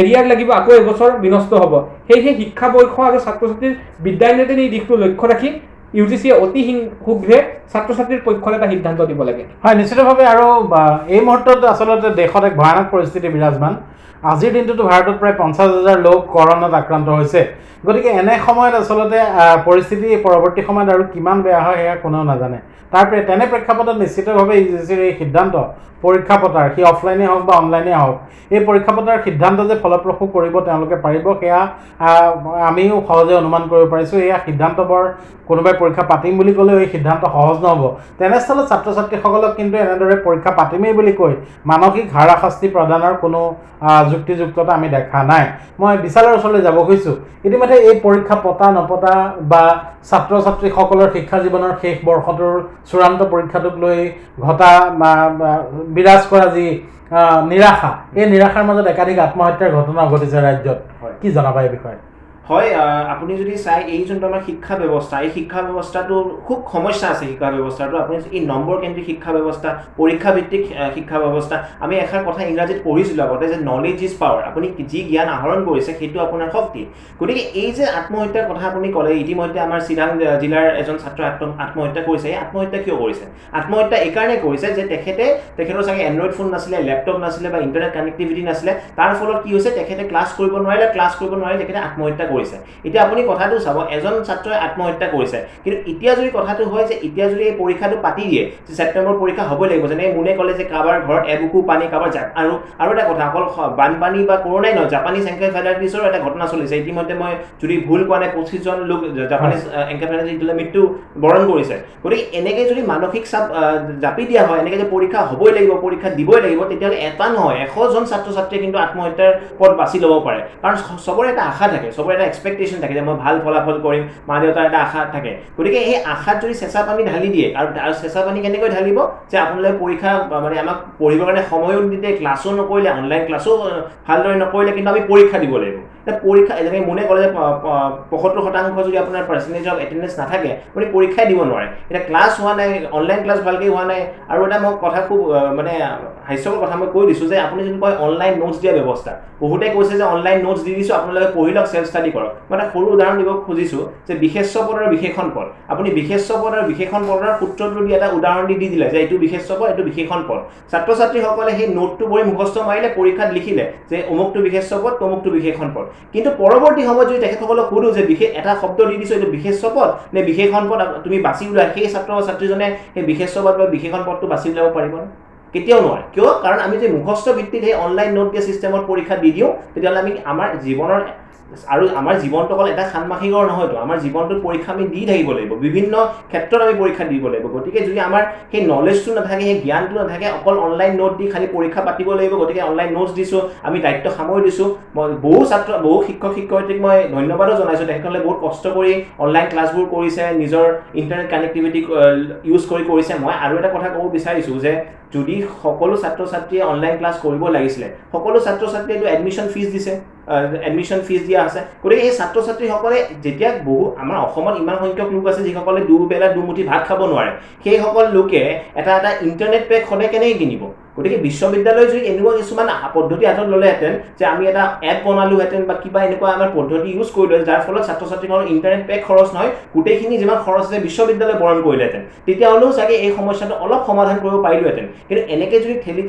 [SPEAKER 2] এৰিয়াৰ লাগিব আকৌ এবছৰ বিনষ্ট হ'ব সেয়েহে শিক্ষা বৰ্ষ আৰু ছাত্ৰ ছাত্ৰীৰ বিদ্যায়তনে এই দিশটো লক্ষ্য ৰাখি ইউজিচিয়ে অতি শীঘ্ৰে ছাত্ৰ ছাত্ৰীৰ পক্ষত এটা সিদ্ধান্ত দিব লাগে
[SPEAKER 1] হয় নিশ্চিতভাৱে আৰু এই মুহূৰ্তত আচলতে দেশত এক ভয়ানক পৰিস্থিতি বিৰাজমান আজিৰ দিনটোতো ভাৰতত প্ৰায় 50,000 লোক কৰোণাত আক্ৰান্ত হৈছে গতিকে এনে সময়ত আচলতে পৰিস্থিতি পৰৱৰ্তী সময়ত আৰু কিমান বেয়া হয় সেয়া কোনেও নাজানে তেনে প্ৰেক্ষাপটত নিশ্চিতভাৱে ইউজিচিৰ এই সিদ্ধান্ত পৰীক্ষা পতাৰ সি অফলাইনে হওক বা অনলাইনে হওক এই পৰীক্ষা পতাৰ সিদ্ধান্ত যে ফলপ্ৰসূ কৰিব তেওঁলোকে পাৰিব সেয়া আমিও সহজে অনুমান কৰিব পাৰিছোঁ এয়া সিদ্ধান্ত বৰ কোনোবাই পৰীক্ষা পাতিম বুলি ক'লেও এই সিদ্ধান্ত সহজ নহ'ব তেনেস্থলত ছাত্ৰ ছাত্ৰীসকলক কিন্তু এনেদৰে পৰীক্ষা পাতিমেই বুলি কৈ মানসিক হাৰাশাস্তি প্ৰদানৰ কোনো যুক্তিযুক্ততা আমি দেখা নাই। মই বিশালৰ ওচৰলৈ যাব খুজিছোঁ। ইতিমধ্যে এই পৰীক্ষা পতা নপতা বা ছাত্ৰ ছাত্ৰীসকলৰ শিক্ষা জীৱনৰ শেষ বৰ্ষটোৰ চূড়ান্ত পৰীক্ষাটোক লৈ ঘটা বিৰাজ কৰা যি নিৰাশা, এই নিৰাশাৰ মাজত একাধিক আত্মহত্যাৰ ঘটনা ঘটিছে ৰাজ্যত। কি জনাবা এই বিষয়ে?
[SPEAKER 3] হয়, আপুনি যদি চাই এই যোনটো আমাৰ শিক্ষা ব্যৱস্থা, এই শিক্ষা ব্যৱস্থাটো খুব সমস্যা আছে। শিক্ষা ব্যৱস্থাটো আপুনি এই নম্বৰ কেন্দ্ৰিক শিক্ষা ব্যৱস্থা, পৰীক্ষা ভিত্তিক শিক্ষা ব্যৱস্থা, আমি এষাৰ কথা ইংৰাজীত পঢ়িছিলোঁ আগতে যে নলেজ ইজ পাৱাৰ। আপুনি যি জ্ঞান আহৰণ কৰিছে সেইটো আপোনাৰ শক্তি। গতিকে এই যে আত্মহত্যাৰ কথা আপুনি ক'লে, ইতিমধ্যে আমাৰ চিৰাং জিলাৰ এজন ছাত্ৰ আত্মহত্যা কৰিছে। এই আত্মহত্যা কিয় কৰিছে? আত্মহত্যা এইকাৰণে কৰিছে যে তেখেতৰ চাগে এণ্ড্ৰইড ফোন নাছিলে, লেপটপ নাছিলে বা ইণ্টাৰনেট কানেক্টিভিটি নাছিলে। তাৰ ফলত কি হৈছে, তেখেতে ক্লাছ কৰিব নোৱাৰিলে তেখেতে আত্মহত্যা কৰিছে। এতিয়া আপুনি কথাটো চাব, এজন ছাত্ৰই আত্মহত্যা কৰিছে, কিন্তু এতিয়া যদি কথাটো হয় যে এতিয়া যদি এই পৰীক্ষাটো পাতি দিয়ে যে ছেপ্টেম্বৰ পৰীক্ষা হ'বই লাগিব, যেনে মোনে ক'লে যে কাৰোবাৰ ঘৰত এবুকু পানী, কাৰোবাৰ আৰু এটা কথা, অকল বানপানী বা কৰোণাই নহয়, জাপানীজ এনকেফেলাইটিছৰ এটা ঘটনা চলিছে। ইতিমধ্যে মই যদি ভুল কোৱা নাই 25 জন লোক জাপানীজ এনকেফেলাইটিছ মৃত্যু বৰণ কৰিছে। গতিকে এনেকৈ যদি মানসিক চাপ জাপি দিয়া হয়, এনেকৈ যে পৰীক্ষা হ'বই লাগিব, পৰীক্ষা দিবই লাগিব, তেতিয়াহ'লে এটা নহয় 100 জন ছাত্ৰ ছাত্ৰীয়ে কিন্তু আত্মহত্যাৰ পথ বাছি ল'ব পাৰে। কাৰণ চবৰে এটা আশা থাকে, চবৰে এটা এক্সপেক্টেশ্যন থাকে যে মই ভাল ফলাফল কৰিম, মা দেউতাৰ এটা আশা থাকে। গতিকে এই আশাত যদি চেঁচা পানী ঢালি দিয়ে, আৰু চেঁচা পানী কেনেকৈ ঢালিব যে আপোনালোকে পৰীক্ষা মানে আমাক পঢ়িবৰ কাৰণে সময়ো নিদিয়ে, ক্লাছো নকৰিলে, অনলাইন ক্লাছো ভালদৰে নকৰিলে, কিন্তু আমি পৰীক্ষা দিব লাগিব। এতিয়া পৰীক্ষা যেনেকৈ মোনে ক'লে যে 75% যদি আপোনাৰ পাৰ্চেণ্টেজ অফ এটেণ্ডেঞ্চ নাথাকে, আপুনি পৰীক্ষাই দিব নোৱাৰে। এতিয়া ক্লাছ হোৱা নাই, অনলাইন ক্লাছ ভালকৈ হোৱা নাই। আৰু এটা মই কথা খুব মানে হাস্যকৰ কথা মই কৈ দিছোঁ যে আপুনি যদি কয় অনলাইন নোটছ দিয়া ব্যৱস্থা, বহুতে কৈছে যে অনলাইন নোটছ দি দিছোঁ, আপোনালোকে পঢ়ি লওক, চেল্ফ ষ্টাডি কৰক। মই এটা সৰু উদাহৰণ দিব খুজিছোঁ যে বিশেষ্য পদ আৰু বিশেষণ পদ। আপুনি বিশেষ্য পদ আৰু বিশেষণ পদৰ সূত্ৰটো দি এটা উদাহৰণ দি দিলে যে এইটো বিশেষ্য পদ, এইটো বিশেষণ পদ। ছাত্ৰ ছাত্ৰীসকলে সেই নোটটো পঢ়ি মুখস্থ মাৰিলে, পৰীক্ষাত লিখিলে যে অমুকটো বিশেষ্য পদ, তমুকটো বিশেষণ পদ। কিন্তু পৰৱৰ্তী সময়ত যদি তেখেতসকলক সোধোঁ যে এটা শব্দ দি দিছোঁ, এইটো বিশেষ্য পদ নে বিশেষণ পদ, তুমি বাছি উলিওৱা, সেই ছাত্ৰ ছাত্ৰীজনে সেই বিশেষ্য পদ বা বিশেষণ পদটো বাছি উলিয়াব পাৰিবনে? কেতিয়াও নোৱাৰে। কিয়? কাৰণ আমি যে মুখস্থ ভিত্তিত সেই অনলাইন নোট দিয়া ছিষ্টেমত পৰীক্ষা দি দিওঁ, তেতিয়াহ'লে আমি আমাৰ জীৱনৰ আৰু আমাৰ জীৱনটো অকল এটা ষান্মাসিকৰ নহয়তো, আমাৰ জীৱনটোত পৰীক্ষা আমি দি থাকিব লাগিব, বিভিন্ন ক্ষেত্ৰত আমি পৰীক্ষা দিব লাগিব। গতিকে যদি আমাৰ সেই নলেজটো নাথাকে, সেই জ্ঞানটো নাথাকে, অকল অনলাইন নোট দি খালি পৰীক্ষা পাতিব লাগিব, গতিকে অনলাইন নোটছ দিছোঁ, আমি দায়িত্ব সামৰি দিছোঁ। মই বহু শিক্ষক শিক্ষয়িত্ৰীক মই ধন্যবাদো জনাইছোঁ, তেখেতসকলে বহুত কষ্ট কৰি অনলাইন ক্লাছবোৰ কৰিছে, নিজৰ ইণ্টাৰনেট কানেক্টিভিটি ইউজ কৰিছে। মই আৰু এটা কথা ক'ব বিচাৰিছোঁ যে যদি সকলো ছাত্ৰ ছাত্ৰীয়ে অনলাইন ক্লাছ কৰিব লাগিছিলে, সকলো ছাত্ৰ ছাত্ৰীয়েতো এডমিশ্যন ফিজ দিছে, এডমিশ্যন ফিজ দিয়া আছে। গতিকে এই ছাত্ৰ ছাত্ৰীসকলে যেতিয়া আমাৰ অসমত ইমান সংখ্যক লোক আছে যিসকলে দুবেলা দুমুঠি ভাত খাব নোৱাৰে, সেইসকল লোকে এটা ইণ্টাৰনেট পেক সদায় কেনেকৈ কিনিব? গতিকে বিশ্ববিদ্যালয় যদি এনেকুৱা কিছুমান পদ্ধতি হাতত ল'লেহেঁতেন যে আমি এটা এপ বনালোহেঁতেন বা কিবা এনেকুৱা আমাৰ পদ্ধতি ইউজ কৰিলোঁ, যাৰ ফলত ছাত্ৰ ছাত্ৰীসকলৰ ইণ্টাৰনেট পেক খৰচ নহয়, গোটেইখিনি যিমান খৰচ আছে বিশ্ববিদ্যালয় বহন কৰিলেহেঁতেন, তেতিয়াহ'লেও চাগে এই সমস্যাটো অলপ সমাধান কৰিব পাৰিলোহেঁতেন। কিন্তু এনেকৈ যদি ঠেলি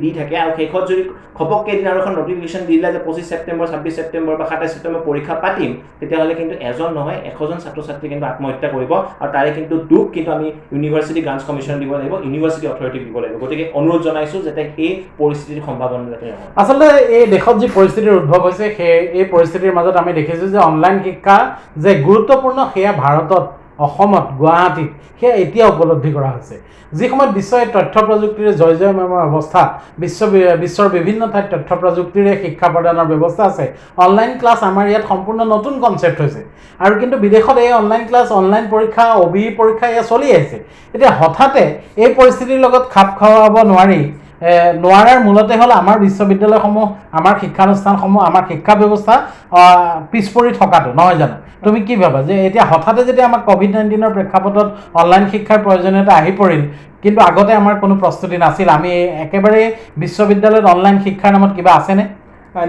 [SPEAKER 3] দি থাকে আৰু শেষত যদি ঘপককৈ এদিন আৰু এখন নটিফিকেশ্যন দি দিলে যে 25 ছেপ্টেম্বৰ, 26 ছেপ্টেম্বৰ বা 27 ছেপ্টেম্বৰ পৰীক্ষা পাতিম, তেতিয়াহ'লে কিন্তু এজন নহয় 100 জন ছাত্ৰ ছাত্ৰী কিন্তু আত্মহত্যা কৰিব। আৰু তাৰে কিন্তু দুখ কিন্তু আমি ইউনিভাৰ্চিটি গ্ৰাণ্টছ কমিশ্যন দিব লাগিব, ইউনিভাৰ্চিটি অথৰিটিক দিব লাগিব। গতিকে অনুৰোধ জনাইছোঁ যাতে এই পৰিস্থিতিৰ সম্ভাৱনা যাতে নহয়।
[SPEAKER 1] আচলতে এই দেশত যি পৰিস্থিতিৰ উদ্ভৱ হৈছে, এই পৰিস্থিতিৰ মাজত আমি দেখিছোঁ যে অনলাইন শিক্ষা যে গুৰুত্বপূৰ্ণ, সেয়া ভাৰতত, অসমত, গুৱাহাটীত সেয়া এতিয়া উপলব্ধি কৰা হৈছে। যি সময়ত বিশ্বই তথ্য প্ৰযুক্তিৰে জয়ময় অৱস্থা, বিশ্বৰ বিভিন্ন ঠাইত তথ্য প্ৰযুক্তিৰে শিক্ষা প্ৰদানৰ ব্যৱস্থা আছে, অনলাইন ক্লাছ আমাৰ ইয়াত সম্পূৰ্ণ নতুন কনচেপ্ট হৈছে। আৰু কিন্তু বিদেশত এই অনলাইন ক্লাছ, অনলাইন পৰীক্ষা, অবিৰ পৰীক্ষা এয়া চলি আহিছে। এতিয়া হঠাতে এই পৰিস্থিতিৰ লগত খাপ খুৱাব নোৱাৰাৰ মূলতে হ'ল আমাৰ বিশ্ববিদ্যালয়সমূহ, আমাৰ শিক্ষানুষ্ঠানসমূহ, আমাৰ শিক্ষা ব্যৱস্থা পিছ পৰি থকাটো, নহয় জানো? তুমি কি ভাবা যে এতিয়া হঠাতে যেতিয়া আমাক COVID-19 প্ৰেক্ষাপটত অনলাইন শিক্ষাৰ প্ৰয়োজনীয়তা আহি পৰিল, কিন্তু আগতে আমাৰ কোনো প্ৰস্তুতি নাছিল, আমি একেবাৰে বিশ্ববিদ্যালয়ত অনলাইন শিক্ষাৰ নামত কিবা আছেনে?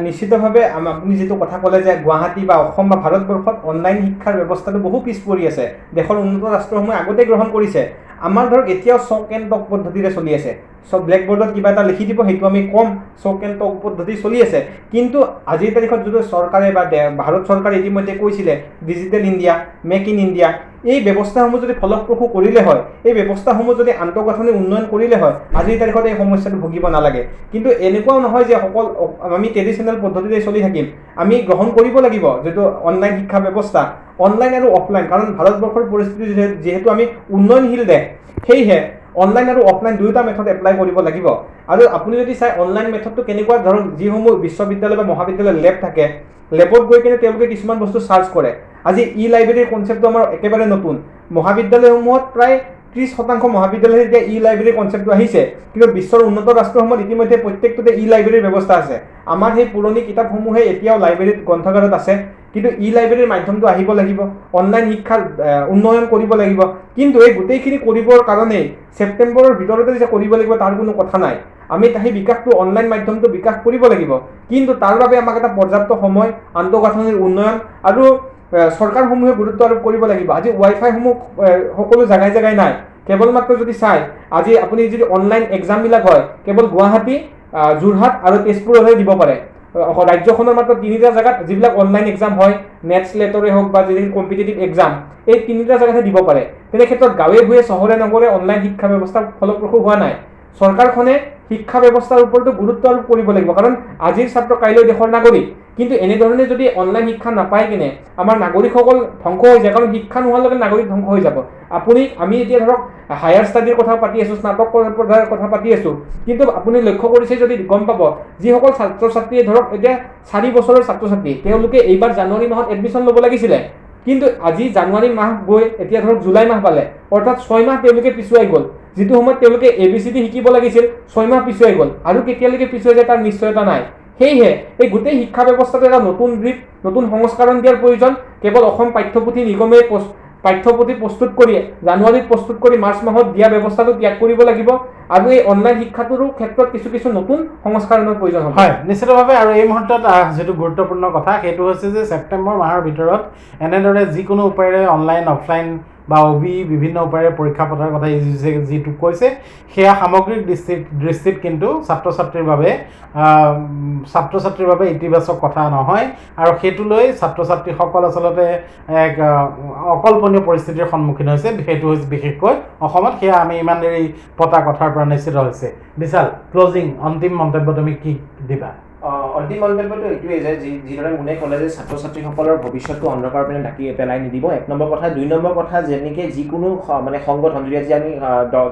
[SPEAKER 2] নিশ্চিতভাৱে আপুনি যিটো কথা ক'লে যে গুৱাহাটী বা অসম বা ভাৰতবৰ্ষত অনলাইন শিক্ষাৰ ব্যৱস্থাটো বহু পিছ পৰি আছে, দেশৰ উন্নত ৰাষ্ট্ৰসমূহে আগতে গ্ৰহণ কৰিছে। আমাৰ ধৰক এতিয়াও চক এণ্ড টক পদ্ধতিৰে চলি আছে। চব ব্লেকবোৰ্ডত কিবা এটা লিখি দিব, সেইটো আমি কম, চক এণ্ড টক পদ্ধতি চলি আছে। কিন্তু আজিৰ তাৰিখত যদি চৰকাৰে বা ভাৰত চৰকাৰে ইতিমধ্যে কৈছিলে digital India, make in India, এই ব্যৱস্থাসমূহ যদি ফলপ্ৰসূ কৰিলে হয়, এই ব্যৱস্থাসমূহ যদি আন্তঃগাঁথনি উন্নয়ন কৰিলে হয়, আজিৰ তাৰিখত এই সমস্যাটো ভুগিব নালাগে। কিন্তু এনেকুৱাও নহয় যে আমি ট্ৰেডিশ্যনেল পদ্ধতিৰে চলি থাকিম, আমি গ্ৰহণ কৰিব লাগিব যিটো অনলাইন শিক্ষা ব্যৱস্থা, অনলাইন আৰু অফলাইন। কাৰণ ভাৰতবৰ্ষৰ পৰিস্থিতি যিহেতু আমি উন্নয়নশীল দেশ, সেয়েহে অনলাইন আৰু অফলাইন দুয়োটা মেথড এপ্লাই কৰিব লাগিব। আৰু আপুনি যদি চাই অনলাইন মেথডটো কেনেকুৱা, ধৰক যিসমূহ বিশ্ববিদ্যালয় বা মহাবিদ্যালয় লেব থাকে, লেবত গৈ কিনে তেওঁলোকে কিছুমান বস্তু চাৰ্চ কৰে। আজি লাইব্ৰেৰীৰ কনচেপ্টটো আমাৰ একেবাৰে নতুন। মহাবিদ্যালয়সমূহত প্ৰায় 30% মহাবিদ্যালয়ত এতিয়া লাইব্ৰেৰীৰ কনচেপ্টটো আহিছে, কিন্তু বিশ্বৰ উন্নত ৰাষ্ট্ৰসমূহত ইতিমধ্যে প্ৰত্যেকটোতে লাইব্ৰেৰীৰ ব্যৱস্থা আছে। আমাৰ সেই পুৰণি কিতাপসমূহে এতিয়াও লাইব্ৰেৰীত গ্ৰন্থাগাৰত আছে, কিন্তু লাইব্ৰেৰীৰ মাধ্যমটো আহিব লাগিব, অনলাইন শিক্ষাৰ উন্নয়ন কৰিব লাগিব। কিন্তু এই গোটেইখিনি কৰিবৰ কাৰণে ছেপ্টেম্বৰৰ ভিতৰতে যে কৰিব লাগিব তাৰ কোনো কথা নাই। আমি সেই বিকাশটো অনলাইন মাধ্যমটো বিকাশ কৰিব লাগিব, কিন্তু তাৰ বাবে আমাক এটা পৰ্যাপ্ত সময়, আন্তঃগাঁথনিৰ উন্নয়ন আৰু চৰকাৰসমূহে গুৰুত্ব আৰোপ কৰিব লাগিব। আজি ৱাইফাইসমূহ সকলো জেগাই জেগাই নাই। কেৱল মাত্ৰ যদি চাই, আজি আপুনি যদি অনলাইন এক্সামবিলাক হয় কেৱল গুৱাহাটী, যোৰহাট আৰু তেজপুৰতহে দিব পাৰে। ৰাজ্যখনৰ মাত্ৰ 3টা জেগাত যিবিলাক অনলাইন এক্সাম হয়, নেট স্লেটৰে হওক বা যিখিনি কম্পিটিটিভ এক্সাম, এই 3টা জেগাতহে দিব পাৰে। তেনে ক্ষেত্ৰত গাঁৱে ভূঞে চহৰে নগৰে অনলাইন শিক্ষা ব্যৱস্থা ফলপ্ৰসূ হোৱা নাই। চৰকাৰখনে শিক্ষা ব্যৱস্থাৰ ওপৰতো গুৰুত্ব আৰোপ কৰিব লাগিব, কাৰণ আজিৰ ছাত্ৰ কাইলৈ দেশৰ নাগৰিক। কিন্তু এনেধৰণে যদি অনলাইন শিক্ষা নাপায় কিনে আমাৰ নাগৰিকসকল ধ্বংস হৈ যায়, কাৰণ শিক্ষা নোহোৱাৰ লগে নাগৰিক ধ্বংস হৈ যাব। আমি এতিয়া ধৰক হায়াৰ ষ্টাডিৰ কথা পাতি আছোঁ, স্নাতক পৰ্যায়ৰ কথা পাতি আছোঁ, কিন্তু আপুনি লক্ষ্য কৰিছে যদি গম পাব, যিসকল ছাত্ৰ ছাত্ৰীয়ে ধৰক এতিয়া 4 বছৰৰ ছাত্ৰ ছাত্ৰী, তেওঁলোকে এইবাৰ জানুৱাৰী মাহত এডমিশ্যন ল'ব লাগিছিলে, কিন্তু আজি জানুৱাৰী মাহ গৈ এতিয়া ধৰক জুলাই মাহ পালে, অৰ্থাৎ 6 মাহ তেওঁলোকে পিছুৱাই গ'ল। যিটো সময়ত তেওঁলোকে ABCD শিকিব লাগিছিল 6 মাহ পিছুৱাই গ'ল, আৰু কেতিয়ালৈকে পিছুৱাই যায় তাৰ নিশ্চয়তা নাই। সেয়েহে এই গোটেই শিক্ষা ব্যৱস্থাটো এটা নতুন দিশ, নতুন সংস্কৰণ দিয়াৰ প্ৰয়োজন। কেৱল অসম পাঠ্যপুথি নিগমে পাঠ্যপুথি প্ৰস্তুত কৰি জানুৱাৰীত প্ৰস্তুত কৰি মাৰ্চ মাহত দিয়া ব্যৱস্থাটো ত্যাগ কৰিব লাগিব, আৰু এই অনলাইন শিক্ষাটোৰো ক্ষেত্ৰত কিছু নতুন সংস্কৰণৰ প্ৰয়োজন হ'ব।
[SPEAKER 1] হয়, নিশ্চিতভাৱে। আৰু এই মুহূৰ্তত যিটো গুৰুত্বপূৰ্ণ কথা সেইটো হৈছে যে ছেপ্টেম্বৰ মাহৰ ভিতৰত এনেদৰে যিকোনো উপায়েৰে অনলাইন অফলাইন বা বিভিন্ন উপায়েৰে পৰীক্ষা পতাৰ কথা যিটো কৈছে, সেয়া সামগ্ৰিক দৃষ্টিত কিন্তু ছাত্ৰ ছাত্ৰীৰ বাবে ইতিবাচক কথা নহয়। আৰু সেইটো লৈ ছাত্ৰ ছাত্ৰীসকল আচলতে এক অকল্পনীয় পৰিস্থিতিৰ সন্মুখীন হৈছে, সেইটো হৈছে বিশেষকৈ অসমত। সেয়া আমি ইমান দেৰি পতা কথাৰ পৰা নিশ্চিত হৈছে। বিশাল, ক্লজিং অন্তিম মন্তব্য তুমি কি দিবা?
[SPEAKER 3] অন্তিম মন্তব্যটো এইটোৱেই যে যিদৰে মুনে ক'লে যে ছাত্ৰ ছাত্ৰীসকলৰ ভৱিষ্যতটো অন্ধকাৰ পিনে ঢাকি পেলাই নিদিব, 1 নম্বৰ কথা। 2 নম্বৰ কথা, যেনেকৈ যিকোনো মানে সংগঠন, যদি আজি আমি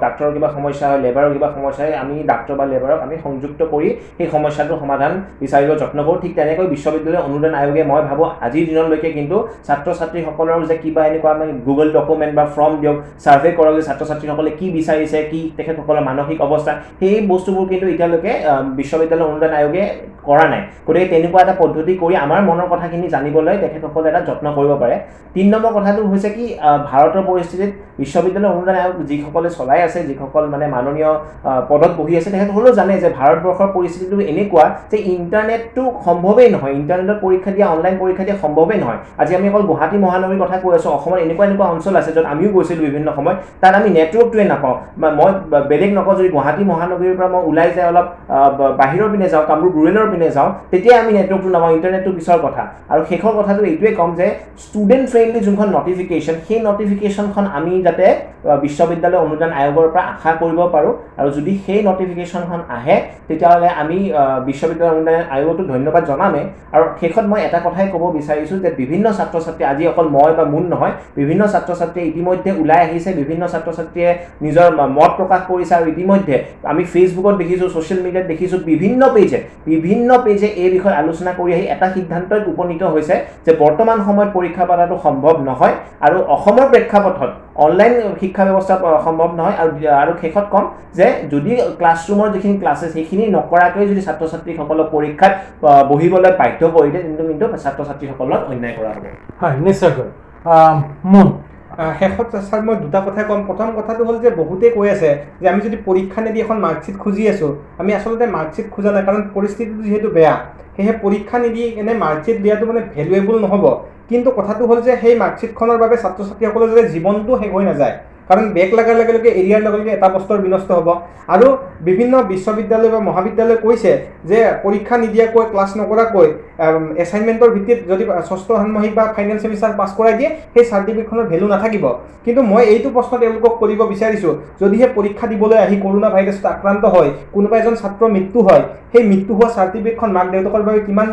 [SPEAKER 3] ডাক্তৰৰ কিবা সমস্যা হয়, লেবাৰৰ কিবা সমস্যা হয়, আমি ডাক্তৰ বা লেবাৰক আমি সংযুক্ত কৰি সেই সমস্যাটোৰ সমাধান বিচাৰিব যত্ন কৰোঁ। ঠিক তেনেকৈ বিশ্ববিদ্যালয় অনুদান আয়োগে, মই ভাবোঁ আজিৰ দিনলৈকে কিন্তু ছাত্ৰ ছাত্ৰীসকলৰ যে কিবা এনেকুৱা আমি গুগল ডকুমেণ্ট বা ফৰ্ম দিয়ক, ছাৰ্ভে কৰক যে ছাত্ৰ ছাত্ৰীসকলে কি বিচাৰিছে, কি তেখেতসকলৰ মানসিক অৱস্থা, সেই বস্তুবোৰ কিন্তু এতিয়ালৈকে বিশ্ববিদ্যালয় অনুদান আয়োগে কৰা নাই। গতিকে তেনেকুৱা এটা পদ্ধতি কৰি আমাৰ মনৰ কথাখিনি জানিবলৈ তেখেতসকলে এটা যত্ন কৰিব পাৰে। 3 নম্বৰ কথাটো হৈছে কি, ভাৰতৰ পৰিস্থিতিত বিশ্ববিদ্যালয় অনুদান আয়োগ যিসকলে চলাই আছে, যিসকল মানে মাননীয় পদত বহি আছে, তেখেতসকলেও জানে যে ভাৰতবৰ্ষৰ পৰিস্থিতিটো এনেকুৱা যে ইণ্টাৰনেটটো সম্ভৱেই নহয়, ইণ্টাৰনেটত পৰীক্ষা দিয়া, অনলাইন পৰীক্ষা দিয়া সম্ভৱেই নহয়। আজি আমি অকল গুৱাহাটী মহানগৰীৰ কথা কৈ আছোঁ, অসমৰ এনেকুৱা অঞ্চল আছে য'ত আমিও গৈছিলোঁ বিভিন্ন সময়ত, তাত আমি নেটৱৰ্কটোৱে নাপাওঁ। মই বেলেগ নকওঁ, যদি গুৱাহাটী মহানগৰীৰ পৰা মই ওলাই যাই অলপ বাহিৰৰ পিনে যাওঁ, কামৰূপ ৰুৰেলৰ পিনে যাওঁ, তেতিয়া আমি নেটৱৰ্কটো নাপাওঁ, ইণ্টাৰনেটটো পিছৰ কথা। আৰু শেষৰ কথাটো এইটোৱে ক'ম যে ষ্টুডেণ্ট ফ্ৰেণ্ডলি যোনখন নটিফিকেশ্যন, সেই নটিফিকেশ্যনখন আমি যাতে বিশ্ববিদ্যালয় অনুদান আয়োগৰ পৰা আশা কৰিব পাৰোঁ। আৰু যদি সেই নটিফিকেশ্যনখন আহে, তেতিয়াহ'লে আমি বিশ্ববিদ্যালয় অনুদান আয়োগতো ধন্যবাদ জনামেই। আৰু শেষত মই এটা কথাই ক'ব বিচাৰিছোঁ যে বিভিন্ন ছাত্ৰ ছাত্ৰী, আজি অকল মই বা মুন নহয়, বিভিন্ন ছাত্ৰ ছাত্ৰীয়ে ইতিমধ্যে ওলাই আহিছে, বিভিন্ন ছাত্ৰ ছাত্ৰীয়ে নিজৰ মত প্ৰকাশ কৰিছে। আৰু ইতিমধ্যে আমি ফেচবুকত দেখিছোঁ, ছ'চিয়েল মিডিয়াত দেখিছোঁ, বিভিন্ন পেজে এই বিষয়ে আলোচনা কৰি আহি এটা সিদ্ধান্তত উপনীত হৈছে যে বৰ্তমান সময়ত পৰীক্ষা পতাটো সম্ভৱ নহয়, আৰু অসমৰ প্ৰেক্ষাপটত অনলাইন শিক্ষা ব্যৱস্থা সম্ভৱ নহয়। আৰু শেষত ক'ম যে যদি ক্লাছৰুমৰ যিখিনি ক্লাছেছ সেইখিনি নকৰাকৈ যদি ছাত্ৰ ছাত্ৰীসকলক পৰীক্ষাত বহিবলৈ বাধ্য কৰি দিয়ে, কিন্তু ছাত্ৰ ছাত্ৰীসকলক অন্যায় কৰা হ'ব।
[SPEAKER 1] হয়, নিশ্চয়কৈ। মুন,
[SPEAKER 2] শেষত ছাৰ মই 2টা কথাই ক'ম। প্ৰথম কথাটো হ'ল যে বহুতেই কৈ আছে যে আমি যদি পৰীক্ষা নিদি এখন মাৰ্কশ্বিট খুজি আছোঁ, আমি আচলতে মাৰ্কশ্বিট খোজা নাই, কাৰণ পৰিস্থিতিটো যিহেতু বেয়া। সেয়েহে পৰীক্ষা নিদি এনে মাৰ্কশ্বিট দিয়াটো মানে ভেলুৱেবল নহ'ব। কিন্তু কথাটো হ'ল যে সেই মাৰ্কশ্বিটখনৰ বাবে ছাত্ৰ ছাত্ৰীসকলৰ যাতে জীৱনটো শেষ হৈ নাযায়, কাৰণ বেক লগাৰ লগে লগে এৰিয়াৰ লগে লগে এটা বস্তুৰ বিনষ্ট হ'ব। আৰু বিভিন্ন বিশ্ববিদ্যালয় বা মহাবিদ্যালয়ে কৈছে যে পৰীক্ষা নিদিয়াকৈ, ক্লাছ নকৰাকৈ, এছাইনমেণ্টৰ ভিত্তিত যদি 6ষ্ঠ ষাণ্মাসিক বা ফাইনেল ছেমিষ্টাৰ পাছ কৰাই দিয়ে, সেই চাৰ্টিফিকেটখনৰ ভেলু নাথাকিব। কিন্তু মই এইটো প্ৰশ্ন তেওঁলোকক কৰিব বিচাৰিছোঁ, যদিহে পৰীক্ষা দিবলৈ আহি কৰোণা ভাইৰাছত আক্ৰান্ত হয়, কোনোবা এজন ছাত্ৰৰ মৃত্যু হয়, সেই মৃত্যু হোৱা চাৰ্টিফিকেটখন মাক দেউতাকৰ বাবে কিমান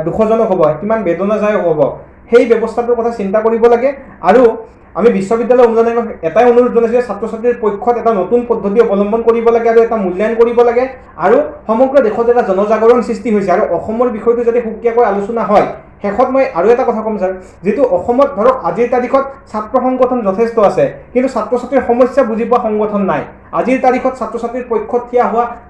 [SPEAKER 2] দুখজনক হ'ব, কিমান বেদনাদায়ক হ'ব, সেই ব্যৱস্থাটোৰ কথা চিন্তা কৰিব লাগে। আৰু আমি বিশ্ববিদ্যালয় উন্নয়ন আয়োগক এটাই অনুৰোধ জনাইছোঁ যে ছাত্ৰ ছাত্ৰীৰ পক্ষত এটা নতুন পদ্ধতি অৱলম্বন কৰিব লাগে আৰু এটা মূল্যায়ন কৰিব লাগে আৰু সমগ্ৰ দেশত এটা জনজাগৰণ সৃষ্টি হৈছে আৰু অসমৰ বিষয়টো যদি সুকীয়াকৈ আলোচনা হয় শেষত মই আৰু এটা কথা ক'ম ছাৰ যিটো অসমত ধৰক আজিৰ তাৰিখত ছাত্ৰ সংগঠন যথেষ্ট আছে কিন্তু ছাত্ৰ ছাত্ৰীৰ সমস্যা বুজি পোৱা সংগঠন নাই আজিৰ তাৰিখত ছাত্ৰ ছাত্ৰীৰ পক্ষত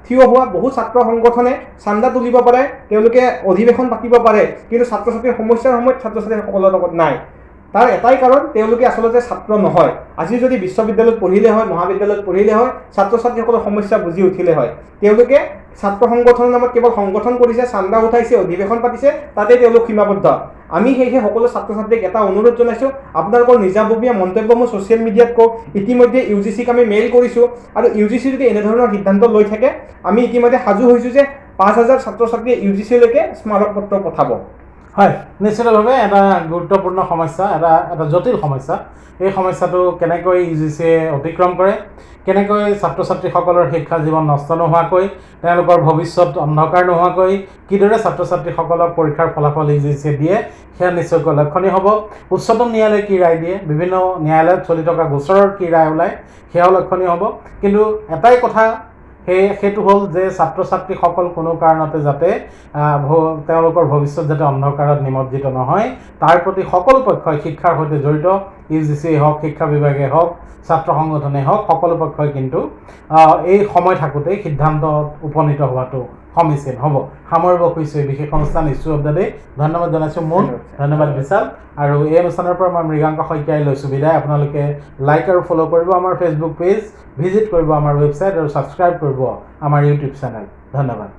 [SPEAKER 2] থিয় হোৱা বহু ছাত্ৰ সংগঠনে চান্দা তুলিব পাৰে তেওঁলোকে অধিৱেশন পাতিব পাৰে কিন্তু ছাত্ৰ ছাত্ৰীৰ সমস্যাৰ সময়ত ছাত্ৰ ছাত্ৰীসকলৰ লগত নাই তাৰ এটাই কাৰণ তেওঁলোকে আচলতে ছাত্ৰ নহয় আজি যদি বিশ্ববিদ্যালয়ত পঢ়িলে হয় মহাবিদ্যালয়ত পঢ়িলে হয় ছাত্ৰ ছাত্ৰীসকলৰ সমস্যা বুজি উঠিলে হয় তেওঁলোকে ছাত্ৰ সংগঠনৰ নামত কেৱল সংগঠন কৰিছে চান্দা উঠাইছে অধিৱেশন পাতিছে তাতে তেওঁলোক সীমাবদ্ধ আমি সেয়েহে সকলো ছাত্ৰ ছাত্ৰীক এটা অনুৰোধ জনাইছোঁ আপোনালোকৰ নিজাববীয়া মন্তব্যসমূহ ছ'চিয়েল মিডিয়াত কওক ইতিমধ্যে UGCক আমি মেইল কৰিছোঁ আৰু UGC যদি এনেধৰণৰ সিদ্ধান্ত লৈ থাকে আমি ইতিমধ্যে সাজু হৈছোঁ যে 5,000 ছাত্ৰ ছাত্ৰীয়ে UGCলৈকে স্মাৰক পত্ৰ পঠাব
[SPEAKER 1] হয় নিশ্চিতভাৱে এটা গুৰুত্বপূৰ্ণ সমস্যা এটা জটিল সমস্যা এই সমস্যাটো কেনেকৈ UGCয়ে অতিক্ৰম কৰে কেনেকৈ ছাত্ৰ ছাত্ৰীসকলৰ শিক্ষা জীৱন নষ্ট নোহোৱাকৈ তেওঁলোকৰ ভৱিষ্যত অন্ধকাৰ নোহোৱাকৈ কিদৰে ছাত্ৰ ছাত্ৰীসকলক পৰীক্ষাৰ ফলাফল UGCয়ে দিয়ে সেয়া নিশ্চয়কৈ লক্ষণীয় হ'ব উচ্চতম ন্যায়ালয়ে কি ৰায় দিয়ে বিভিন্ন ন্যায়ালয়ত চলি থকা গোচৰৰ কি ৰায় ওলায় সেয়াও লক্ষণীয় হ'ব কিন্তু এটাই কথা সেইটো হ'ল যে ছাত্ৰ ছাত্ৰীসকল কোনো কাৰণতে যাতে তেওঁলোকৰ ভৱিষ্যত যাতে অন্ধকাৰত নিমজ্জিত নহয় তাৰ প্ৰতি সকলো পক্ষই শিক্ষাৰ সৈতে জড়িত UGCয়ে হওক শিক্ষা বিভাগে হওক ছাত্ৰ সংগঠনে হওক সকলো পক্ষই কিন্তু এই সময় থাকোঁতেই সিদ্ধান্তত উপনীত হোৱাটো সমীচীন হ'ব সামৰিব খুজিছোঁ এই বিশেষ অনুষ্ঠান ইছ্যু অফ দ্য ডে ধন্যবাদ জনাইছোঁ মুন ধন্যবাদ বিশাল আৰু এই অনুষ্ঠানৰ পৰা মই মৃগাংক শইকীয়াই লৈছোঁ বিদায় আপোনালোকে লাইক আৰু ফ'ল' কৰিব আমাৰ ফেচবুক পেজ ভিজিট কৰিব আমাৰ ৱেবছাইট আৰু ছাবস্ক্ৰাইব কৰিব আমাৰ ইউটিউব চেনেল ধন্যবাদ